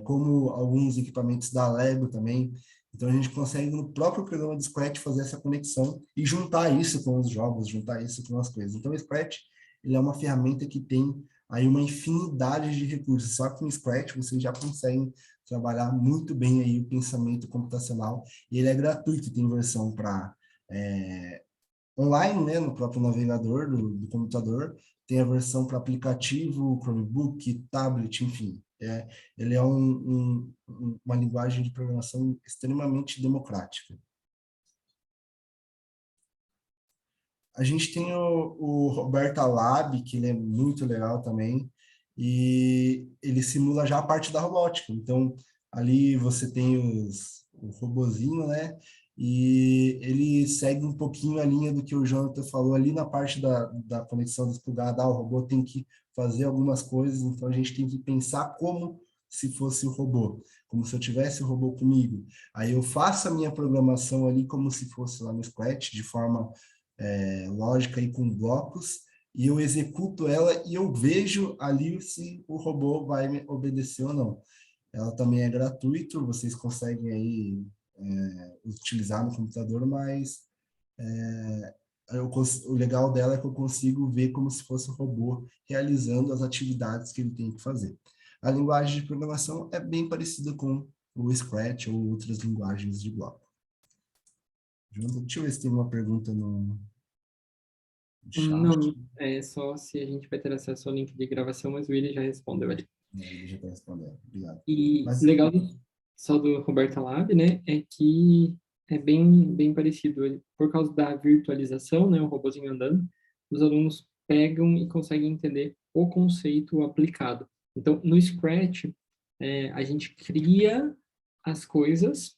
como alguns equipamentos da Lego também. Então a gente consegue no próprio programa do Scratch fazer essa conexão e juntar isso com os jogos, juntar isso com as coisas. Então o Scratch ele é uma ferramenta que tem aí uma infinidade de recursos. Só que no Scratch você já consegue trabalhar muito bem aí o pensamento computacional e ele é gratuito, tem versão para online, né, no próprio navegador do computador, tem a versão para aplicativo, Chromebook, tablet, enfim. Ele é uma linguagem de programação extremamente democrática. A gente tem o Roberta Lab, que ele é muito legal também, e ele simula já a parte da robótica. Então, ali você tem o robozinho, né? E ele segue um pouquinho a linha do que o Jonathan falou ali na parte da conexão desplugada. O robô tem que fazer algumas coisas, então a gente tem que pensar como se fosse o robô, como se eu tivesse o robô comigo. Aí eu faço a minha programação ali como se fosse lá no Scratch, de forma lógica e com blocos, e eu executo ela e eu vejo ali se o robô vai me obedecer ou não. Ela também é gratuito, vocês conseguem aí utilizar no computador, mas o legal dela é que eu consigo ver como se fosse um robô realizando as atividades que ele tem que fazer. A linguagem de programação é bem parecida com o Scratch ou outras linguagens de bloco. Deixa eu ver se tem uma pergunta no chat. Não, é só se a gente vai ter acesso ao link de gravação, mas o William já respondeu ali. Ele já está respondendo. Obrigado. E Mas, legal só do Roberta Lab, né, é que é bem parecido. Por causa da virtualização, né, o robozinho andando, os alunos pegam e conseguem entender o conceito aplicado. Então, no Scratch, a gente cria as coisas,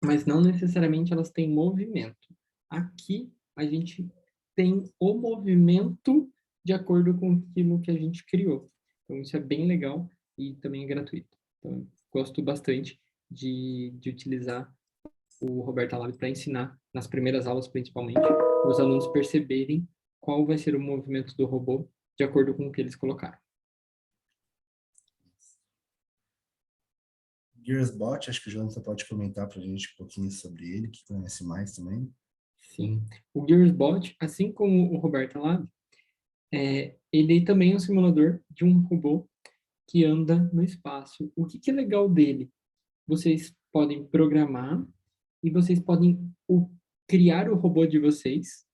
mas não necessariamente elas têm movimento. Aqui, a gente tem o movimento de acordo com aquilo que a gente criou. Então, isso é bem legal e também é gratuito. Então, gosto bastante de utilizar o Roberta Lab para ensinar, nas primeiras aulas principalmente, os alunos perceberem qual vai ser o movimento do robô de acordo com o que eles colocaram. Gearsbot, acho que o Jonathan pode comentar para a gente um pouquinho sobre ele, que conhece mais também. Sim. O Gearsbot, assim como o Roberta Lab, ele também é um simulador de um robô que anda no espaço. O que é legal dele? Vocês podem programar e vocês podem criar o robô de vocês.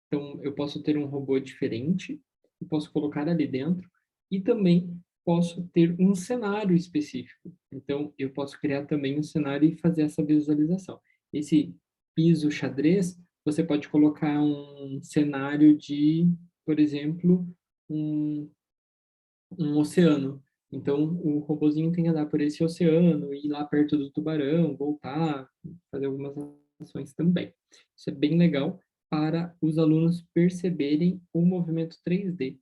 Então, eu posso ter um robô diferente, e posso colocar ali dentro, e também posso ter um cenário específico. Então, eu posso criar também um cenário e fazer essa visualização. Esse piso xadrez, você pode colocar um cenário de, por exemplo, um, um oceano. Então, o robozinho tem que andar por esse oceano, ir lá perto do tubarão, voltar, fazer algumas ações também. Isso é bem legal para os alunos perceberem o movimento 3D.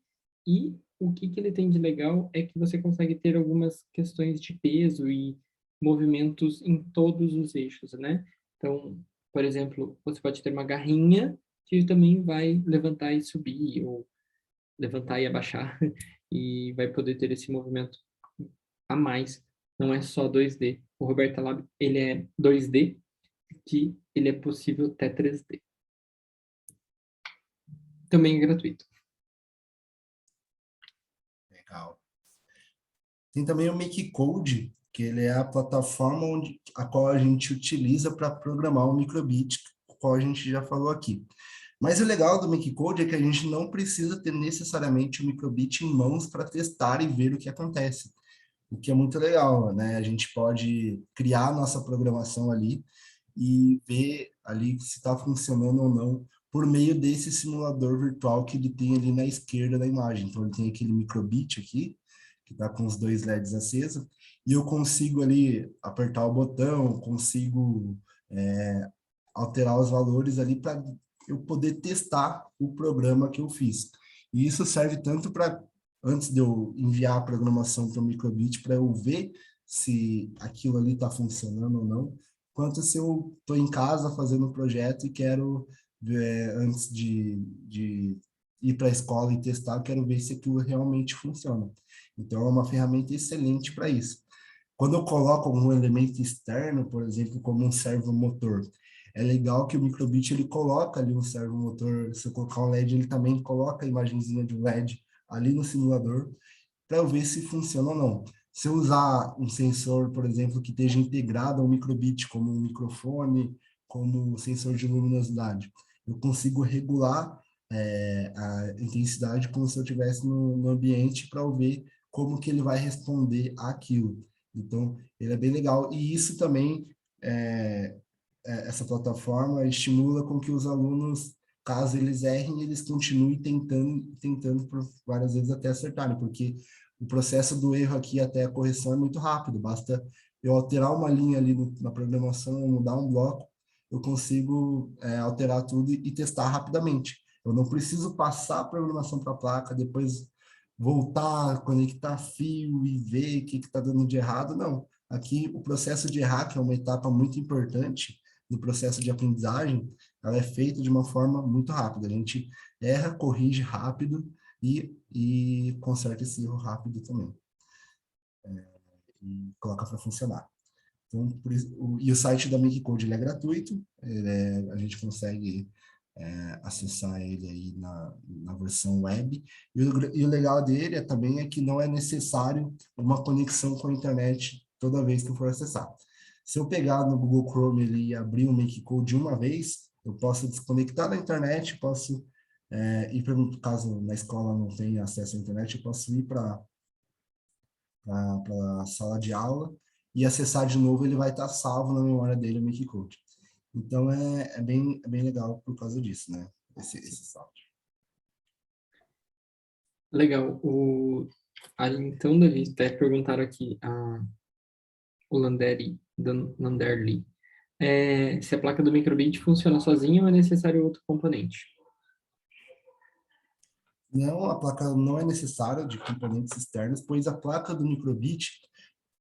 E o que ele tem de legal é que você consegue ter algumas questões de peso e movimentos em todos os eixos, né? Então, por exemplo, você pode ter uma garrinha que também vai levantar e subir, ou levantar e abaixar, e vai poder ter esse movimento a mais. Não é só 2D. O Roberta Lab, ele é 2D, que ele é possível até 3D. Também é gratuito. Legal. Tem também o Makecode, que ele é a plataforma a qual a gente utiliza para programar o microbit qual a gente já falou aqui. Mas o legal do MakeCode é que a gente não precisa ter necessariamente o microbit em mãos para testar e ver o que acontece, o que é muito legal, né? A gente pode criar a nossa programação ali e ver ali se está funcionando ou não por meio desse simulador virtual que ele tem ali na esquerda da imagem. Então, ele tem aquele microbit aqui, que está com os dois LEDs acesos, e eu consigo ali apertar o botão, consigo alterar os valores ali para eu poder testar o programa que eu fiz. E isso serve tanto para, antes de eu enviar a programação para o microbit, para eu ver se aquilo ali está funcionando ou não, quanto se eu estou em casa fazendo um projeto e quero ver, antes de ir para a escola e testar, quero ver se aquilo realmente funciona. Então, é uma ferramenta excelente para isso. Quando eu coloco algum elemento externo, por exemplo, como um servomotor, é legal que o microbit ele coloca ali um servomotor. Se eu colocar um LED, ele também coloca a imagenzinha de um LED ali no simulador para eu ver se funciona ou não. Se eu usar um sensor, por exemplo, que esteja integrado ao microbit, como um microfone, como sensor de luminosidade, eu consigo regular a intensidade como se eu estivesse no ambiente para eu ver como que ele vai responder àquilo. Então, ele é bem legal. E isso também, essa plataforma estimula com que os alunos, caso eles errem, eles continuem tentando por várias vezes até acertarem, porque o processo do erro aqui até a correção é muito rápido. Basta eu alterar uma linha ali na programação, mudar um bloco, eu consigo alterar tudo e testar rapidamente. Eu não preciso passar a programação para a placa, depois voltar, conectar fio e ver o que está dando de errado. Não. Aqui, o processo de errar, que é uma etapa muito importante do processo de aprendizagem, ela é feita de uma forma muito rápida. A gente erra, corrige rápido e conserta esse erro rápido também. E coloca para funcionar. Então, e o site da MakeCode ele é gratuito, a gente consegue acessar ele aí na versão web. E o legal dele também é que não é necessário uma conexão com a internet toda vez que eu for acessar. Se eu pegar no Google Chrome ele, e abrir o MakeCode de uma vez, eu posso desconectar da internet, posso ir para, caso na escola não tenha acesso à internet, eu posso ir para a sala de aula e acessar de novo, ele vai estar salvo na memória dele o MakeCode. Então, é bem legal por causa disso, né? Esse salto. Legal. Então, Davi, até perguntaram aqui, o Landerli, se a placa do microbit funciona sozinha ou é necessário outro componente? Não, a placa não é necessária de componentes externos, pois a placa do microbit,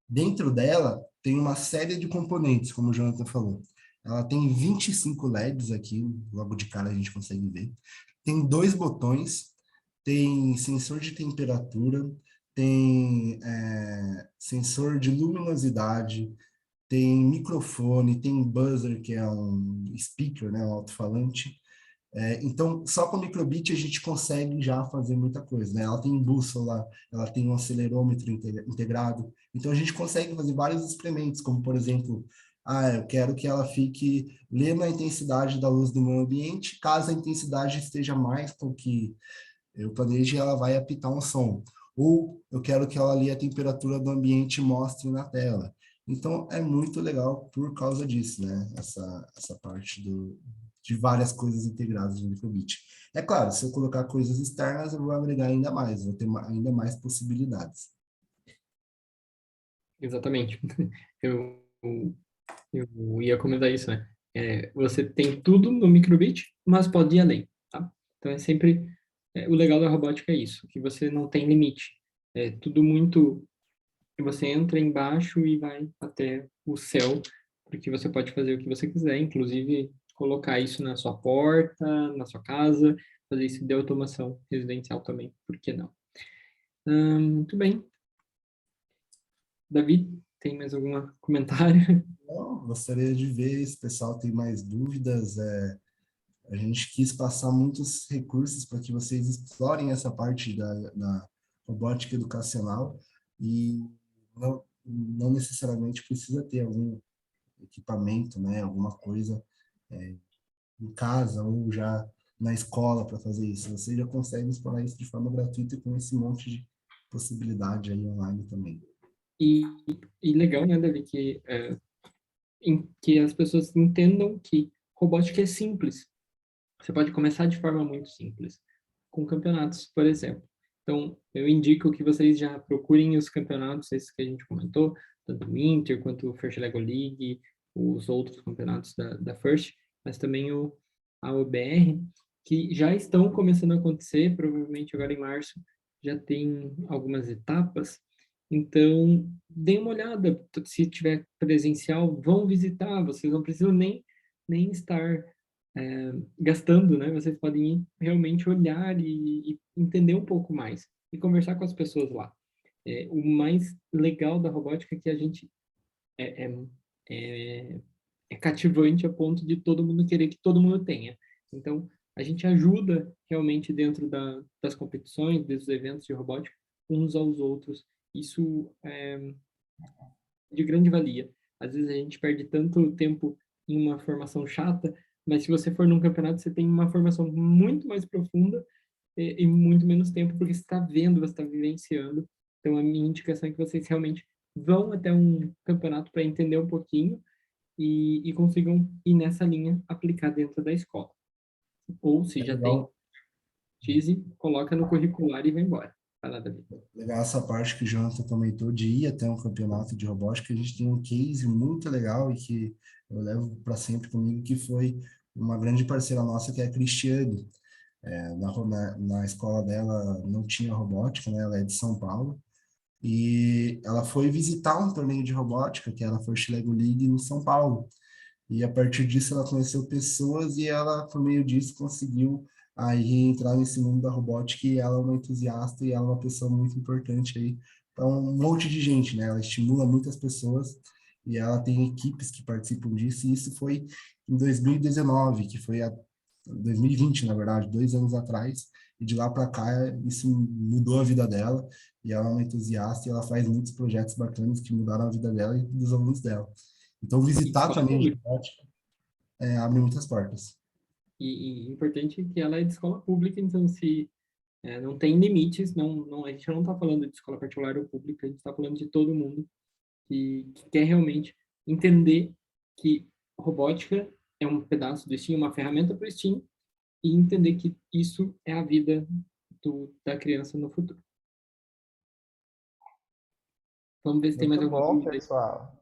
dentro dela, tem uma série de componentes, como o Jonathan falou. Ela tem 25 LEDs aqui, logo de cara a gente consegue ver. Tem 2 botões, tem sensor de temperatura, tem sensor de luminosidade, tem microfone, tem buzzer, que é um speaker, né, um alto-falante. Então, só com o microbit a gente consegue já fazer muita coisa, né? Ela tem bússola, ela tem um acelerômetro integrado, então a gente consegue fazer vários experimentos, como por exemplo, eu quero que ela fique lendo a intensidade da luz do meu ambiente, caso a intensidade esteja mais do que eu planeje, ela vai apitar um som. Ou eu quero que ela leia a temperatura do ambiente e mostre na tela. Então, é muito legal por causa disso, né? Essa parte de várias coisas integradas no microbit. É claro, se eu colocar coisas externas, eu vou agregar ainda mais, vou ter ainda mais possibilidades. Exatamente. Eu, eu ia comentar isso, né? Você tem tudo no microbit, mas pode ir além, tá? Então, o legal da robótica é isso, que você não tem limite. É tudo muito... Você entra embaixo e vai até o céu, porque você pode fazer o que você quiser, inclusive colocar isso na sua porta, na sua casa, fazer isso de automação residencial também, por que não? Muito bem. Davi, tem mais algum comentário? Então, gostaria de ver se o pessoal tem mais dúvidas. A gente quis passar muitos recursos para que vocês explorem essa parte da robótica educacional e não necessariamente precisa ter algum equipamento, né, alguma coisa em casa ou já na escola para fazer isso. Você já consegue explorar isso de forma gratuita com esse monte de possibilidade aí online também. E, e legal, né, Davi, que as pessoas entendam que robótica é simples. Você pode começar de forma muito simples, com campeonatos, por exemplo. Então, eu indico que vocês já procurem os campeonatos, esses que a gente comentou, tanto o Inter quanto o First Lego League, os outros campeonatos da First, mas também a OBR, que já estão começando a acontecer, provavelmente agora em março já tem algumas etapas. Então, deem uma olhada, se tiver presencial, vão visitar, vocês não precisam nem estar gastando, né? Vocês podem ir realmente olhar e entender um pouco mais e conversar com as pessoas lá. O mais legal da robótica é que a gente é, é, é, é cativante a ponto de todo mundo querer que todo mundo tenha. Então, a gente ajuda realmente dentro das competições, dos eventos de robótica, uns aos outros. Isso é de grande valia. Às vezes a gente perde tanto tempo em uma formação chata, mas se você for num campeonato, você tem uma formação muito mais profunda e muito menos tempo, porque você está vendo, você está vivenciando. Então, a minha indicação é que vocês realmente vão até um campeonato para entender um pouquinho e consigam ir nessa linha, aplicar dentro da escola. Ou, se É já tem legal. Tise, coloca no curricular e vai embora. Vai lá, Davi. Legal essa parte que o Jonathan comentou de ir até um campeonato de robótica. A gente tem um case muito legal e que eu levo para sempre comigo, que foi uma grande parceira nossa, que é a Cristiane. Na escola dela não tinha robótica, né? Ela é de São Paulo. E ela foi visitar um torneio de robótica, que era a First Lego League, em São Paulo. E a partir disso ela conheceu pessoas e ela, por meio disso, conseguiu aí entrar nesse mundo da robótica e ela é uma entusiasta e ela é uma pessoa muito importante aí para um monte de gente, né? Ela estimula muitas pessoas e ela tem equipes que participam disso e isso foi em 2019, que foi a 2020, na verdade, 2 anos atrás, e de lá para cá isso mudou a vida dela e ela é uma entusiasta e ela faz muitos projetos bacanas que mudaram a vida dela e dos alunos dela. Então, E visitar escola também a pública. robótica abre muitas portas. E importante é que ela é de escola pública, então se não tem limites, a gente não está falando de escola particular ou pública, a gente está falando de todo mundo que quer realmente entender que robótica é um pedaço do Steam, uma ferramenta para o Steam, e entender que isso é a vida da criança no futuro. Vamos ver se tem mais Muito alguma bom, dúvida aí. pessoal.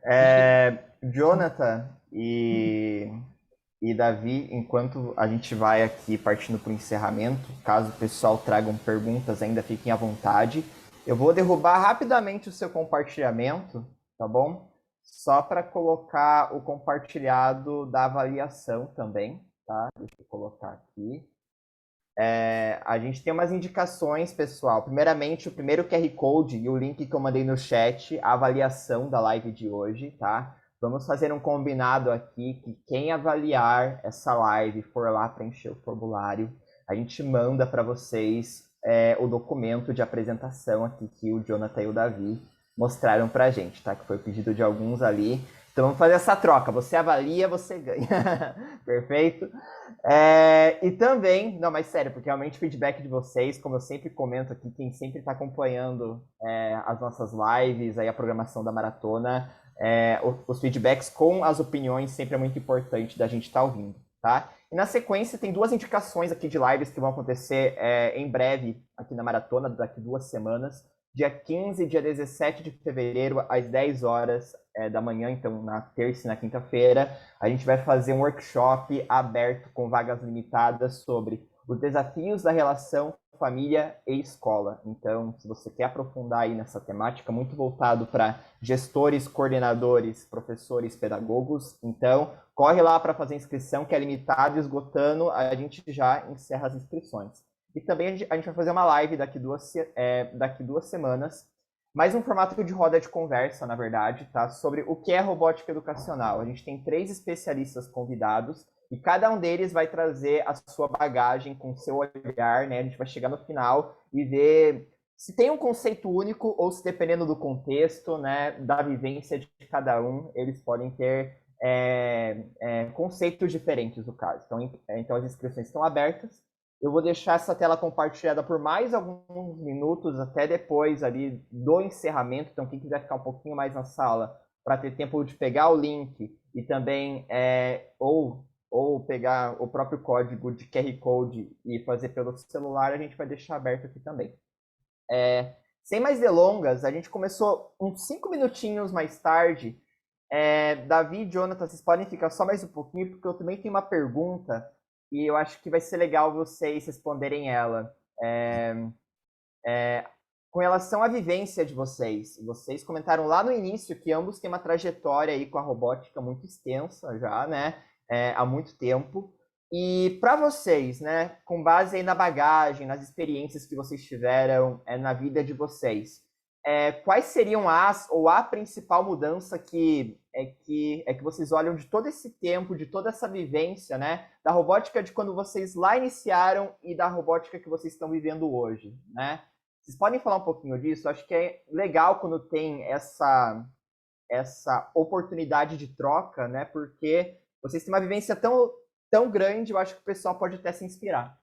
Acho que Jonathan e Davi, enquanto a gente vai aqui partindo para o encerramento, caso o pessoal tragam perguntas, ainda fiquem à vontade. Eu vou derrubar rapidamente o seu compartilhamento, tá bom? Só para colocar o compartilhado da avaliação também, tá? Deixa eu colocar aqui. A gente tem umas indicações, pessoal. Primeiramente, o primeiro QR Code e o link que eu mandei no chat, a avaliação da live de hoje, tá? Vamos fazer um combinado aqui que quem avaliar essa live for lá preencher o formulário, a gente manda para vocês o documento de apresentação aqui que o Jonathan e o Davi mostraram para a gente, tá? Que foi o pedido de alguns ali. Então vamos fazer essa troca. Você avalia, você ganha. Perfeito? E também, não, mas sério, porque realmente o feedback de vocês, como eu sempre comento aqui, quem sempre está acompanhando as nossas lives, aí a programação da maratona, os feedbacks com as opiniões sempre é muito importante da gente estar ouvindo, tá? E na sequência tem 2 indicações aqui de lives que vão acontecer em breve aqui na maratona, daqui 2 semanas. Dia 15 e dia 17 de fevereiro, às 10 horas da manhã, então na terça e na quinta-feira, a gente vai fazer um workshop aberto com vagas limitadas sobre os desafios da relação família e escola. Então, se você quer aprofundar aí nessa temática, muito voltado para gestores, coordenadores, professores, pedagogos, então corre lá para fazer a inscrição, que é limitado, esgotando, a gente já encerra as inscrições. E também a gente vai fazer uma live daqui 2 semanas, mais um formato de roda de conversa, na verdade, tá? Sobre o que é robótica educacional. A gente tem 3 especialistas convidados e cada um deles vai trazer a sua bagagem com o seu olhar, né? A gente vai chegar no final e ver se tem um conceito único ou se, dependendo do contexto, né, da vivência de cada um, eles podem ter conceitos diferentes, no caso. Então, as inscrições estão abertas. Eu vou deixar essa tela compartilhada por mais alguns minutos, até depois ali do encerramento. Então, quem quiser ficar um pouquinho mais na sala, para ter tempo de pegar o link e também, ou pegar o próprio código de QR Code e fazer pelo celular, a gente vai deixar aberto aqui também. Sem mais delongas, a gente começou uns 5 minutinhos mais tarde. Davi e Jonathan, vocês podem ficar só mais um pouquinho, porque eu também tenho uma pergunta e eu acho que vai ser legal vocês responderem ela. Com relação à vivência de vocês, vocês comentaram lá no início que ambos têm uma trajetória aí com a robótica muito extensa já, né? Há muito tempo. E para vocês, né, com base aí na bagagem, nas experiências que vocês tiveram na vida de vocês, quais seriam a principal mudança que vocês olham de todo esse tempo, de toda essa vivência, né, da robótica de quando vocês lá iniciaram e da robótica que vocês estão vivendo hoje, né? Vocês podem falar um pouquinho disso? Acho que é legal quando tem essa oportunidade de troca, né? Porque vocês têm uma vivência tão grande, eu acho que o pessoal pode até se inspirar.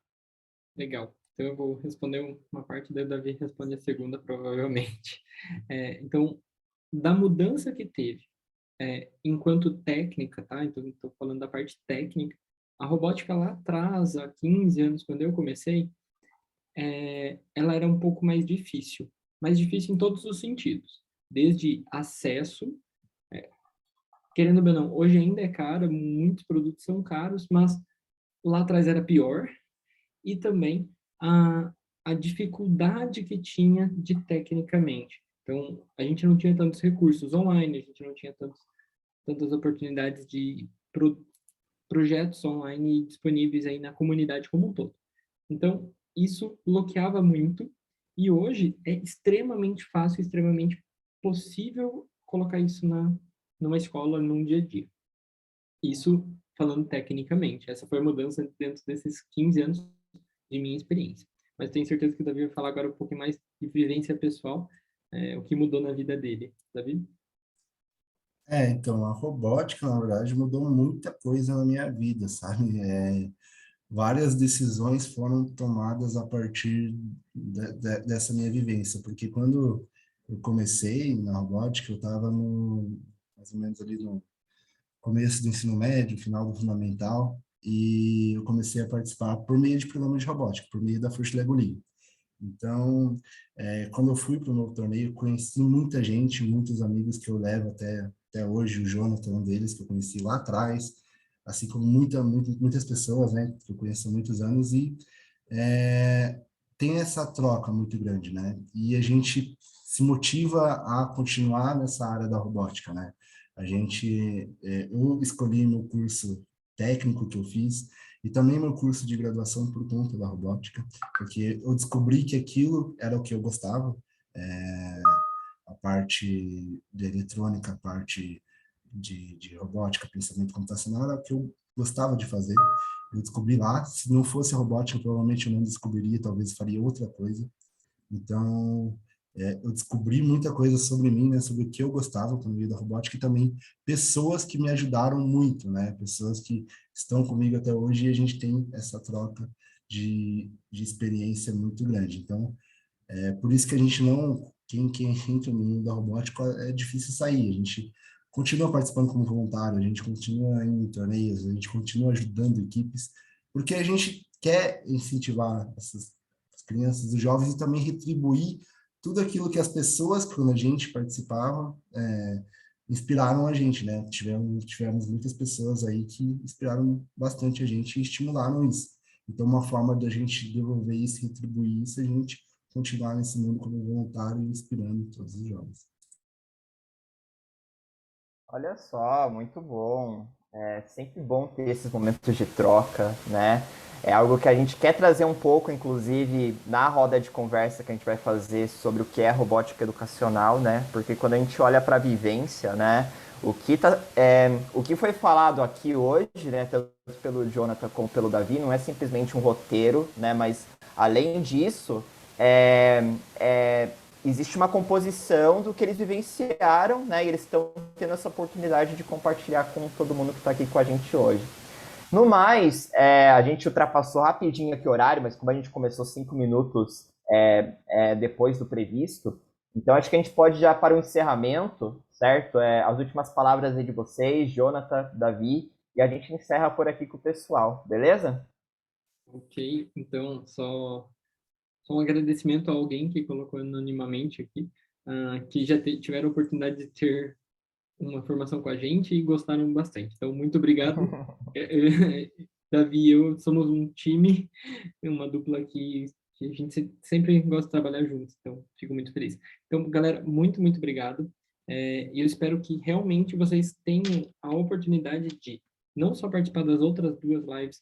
Legal. Então, eu vou responder uma parte, daí o Davi responde a segunda, provavelmente. Então, da mudança que teve, enquanto técnica, tá? Então, estou falando da parte técnica. A robótica lá atrás, há 15 anos, quando eu comecei, ela era um pouco mais difícil em todos os sentidos. Desde acesso, querendo ou não, hoje ainda é caro, muitos produtos são caros, mas lá atrás era pior, e também a dificuldade que tinha de tecnicamente. Então, a gente não tinha tantos recursos online, a gente não tinha tantas oportunidades de projetos online disponíveis aí na comunidade como um todo. Então, isso bloqueava muito, e hoje é extremamente fácil, extremamente possível colocar isso numa escola, num dia a dia. Isso falando tecnicamente. Essa foi a mudança dentro desses 15 anos de minha experiência. Mas tenho certeza que o Davi vai falar agora um pouco mais de vivência pessoal, o que mudou na vida dele. Davi? Então, a robótica, na verdade, mudou muita coisa na minha vida, sabe? Várias decisões foram tomadas a partir dessa minha vivência, porque quando eu comecei na robótica, eu estava mais ou menos ali no começo do ensino médio, final do fundamental, e eu comecei a participar por meio de programas de robótica, por meio da Fruit Lego League. Então, quando eu fui para o meu torneio, conheci muita gente, muitos amigos que eu levo até hoje, o Jonathan, um deles, que eu conheci lá atrás, assim como muitas pessoas, né, que eu conheço há muitos anos, e tem essa troca muito grande, né, e a gente se motiva a continuar nessa área da robótica, né. Eu escolhi meu curso técnico que eu fiz, e também meu curso de graduação por conta da robótica, porque eu descobri que aquilo era o que eu gostava, a parte de eletrônica, a parte de robótica, pensamento computacional, era o que eu gostava de fazer. Eu descobri lá, se não fosse robótica, provavelmente eu não descobriria, talvez faria outra coisa. Então, eu descobri muita coisa sobre mim, né, sobre o que eu gostava por meio da robótica, e também pessoas que me ajudaram muito, né, pessoas que estão comigo até hoje, e a gente tem essa troca de experiência muito grande. Então, por isso que a gente não, quem entra no mundo da robótica é difícil sair, a gente continua participando como voluntário, a gente continua indo em torneios, a gente continua ajudando equipes, porque a gente quer incentivar essas crianças e jovens e também retribuir tudo aquilo que as pessoas, quando a gente participava, inspiraram a gente, né? Tivemos muitas pessoas aí que inspiraram bastante a gente e estimularam isso. Então, uma forma da gente devolver isso, retribuir isso, é a gente continuar nesse mundo como voluntário e inspirando todos os jovens. Olha só, muito bom. É sempre bom ter esses momentos de troca, né? É algo que a gente quer trazer um pouco, inclusive, na roda de conversa que a gente vai fazer sobre o que é robótica educacional, né? Porque quando a gente olha para a vivência, né? O que foi falado aqui hoje, né? Tanto pelo Jonathan como pelo Davi, não é simplesmente um roteiro, né? Mas, além disso, é existe uma composição do que eles vivenciaram, né? E eles estão tendo essa oportunidade de compartilhar com todo mundo que está aqui com a gente hoje. No mais, a gente ultrapassou rapidinho aqui o horário, mas como a gente começou 5 minutos depois do previsto, então acho que a gente pode já para o encerramento, certo? As últimas palavras aí de vocês, Jonathan, Davi, e a gente encerra por aqui com o pessoal, beleza? Ok, então só um agradecimento a alguém que colocou anonimamente aqui, que já tiveram a oportunidade de ter uma formação com a gente e gostaram bastante. Então, muito obrigado. Davi e eu somos um time, uma dupla que a gente sempre gosta de trabalhar juntos, então fico muito feliz. Então, galera, muito, muito obrigado. E eu espero que realmente vocês tenham a oportunidade de não só participar das outras 2 lives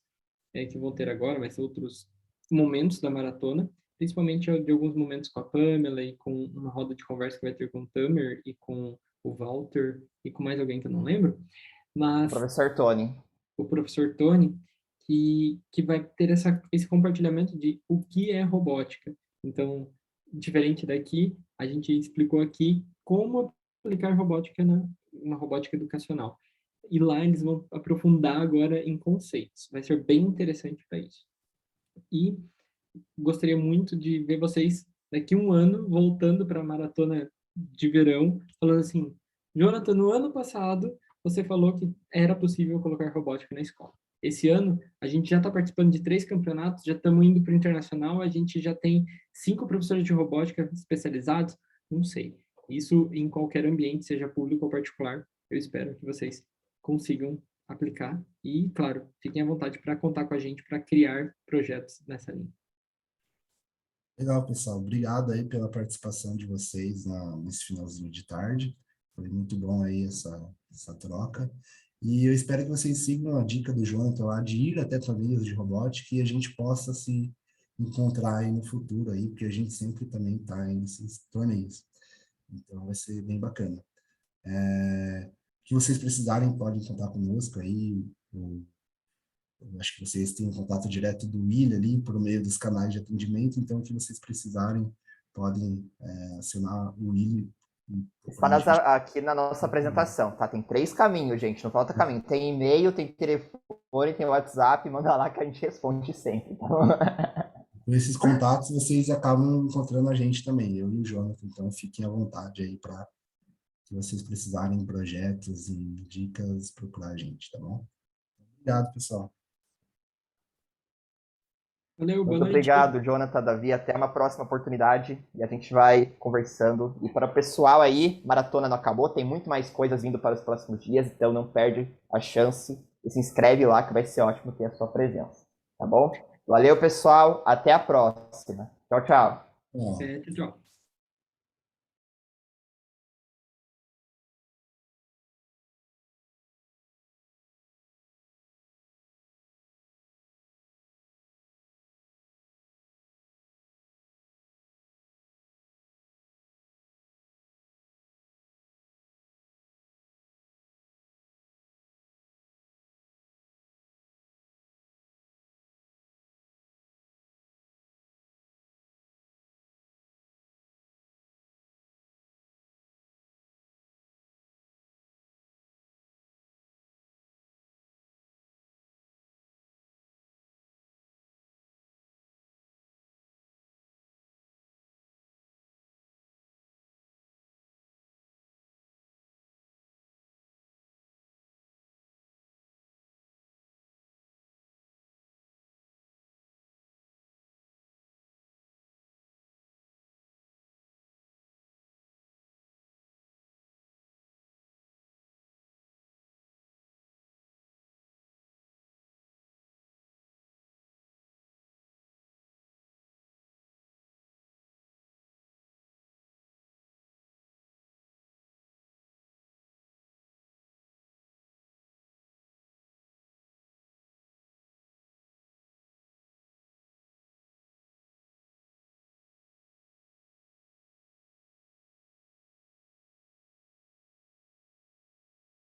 que vão ter agora, mas outros momentos da maratona, principalmente de alguns momentos com a Pamela e com uma roda de conversa que vai ter com o Tamer e com o Walter e com mais alguém que eu não lembro, mas Professor Tony. o professor Tony, que vai ter esse compartilhamento de o que é robótica. Então, diferente daqui, a gente explicou aqui como aplicar robótica uma robótica educacional. E lá eles vão aprofundar agora em conceitos. Vai ser bem interessante para isso. E gostaria muito de ver vocês daqui 1 ano voltando para a maratona de verão, falando assim, Jonathan, no ano passado você falou que era possível colocar robótica na escola. Esse ano a gente já está participando de 3 campeonatos, já estamos indo para o internacional, a gente já tem 5 professores de robótica especializados, não sei. Isso em qualquer ambiente, seja público ou particular, eu espero que vocês consigam aplicar e, claro, fiquem à vontade para contar com a gente para criar projetos nessa linha. Legal, pessoal. Obrigado aí pela participação de vocês nesse finalzinho de tarde. Foi muito bom aí essa troca. E eu espero que vocês sigam a dica do Jonathan lá de ir até torneios de robótica e a gente possa se encontrar aí no futuro aí, porque a gente sempre também está nesses torneios. Então vai ser bem bacana. O que vocês precisarem, podem contar conosco aí. Eu acho que vocês têm um contato direto do William ali, por meio dos canais de atendimento, então, o que vocês precisarem, podem acionar o William. Está aqui na nossa apresentação, tá? Tem 3 caminhos, gente, não falta caminho. Tem e-mail, tem telefone, tem WhatsApp, manda lá que a gente responde sempre. Então... Com esses contatos, vocês acabam encontrando a gente também, eu e o Jonathan, então fiquem à vontade aí para, se vocês precisarem de projetos e dicas, procurar a gente, tá bom? Obrigado, pessoal. Valeu, boa Muito noite. obrigado, Jonathan, Davi. Até uma próxima oportunidade e a gente vai conversando. E para o pessoal aí, maratona não acabou, tem muito mais coisas vindo para os próximos dias, então não perde a chance e se inscreve lá que vai ser ótimo ter a sua presença, tá bom? Valeu, pessoal. Até a próxima. Tchau, tchau. Tchau.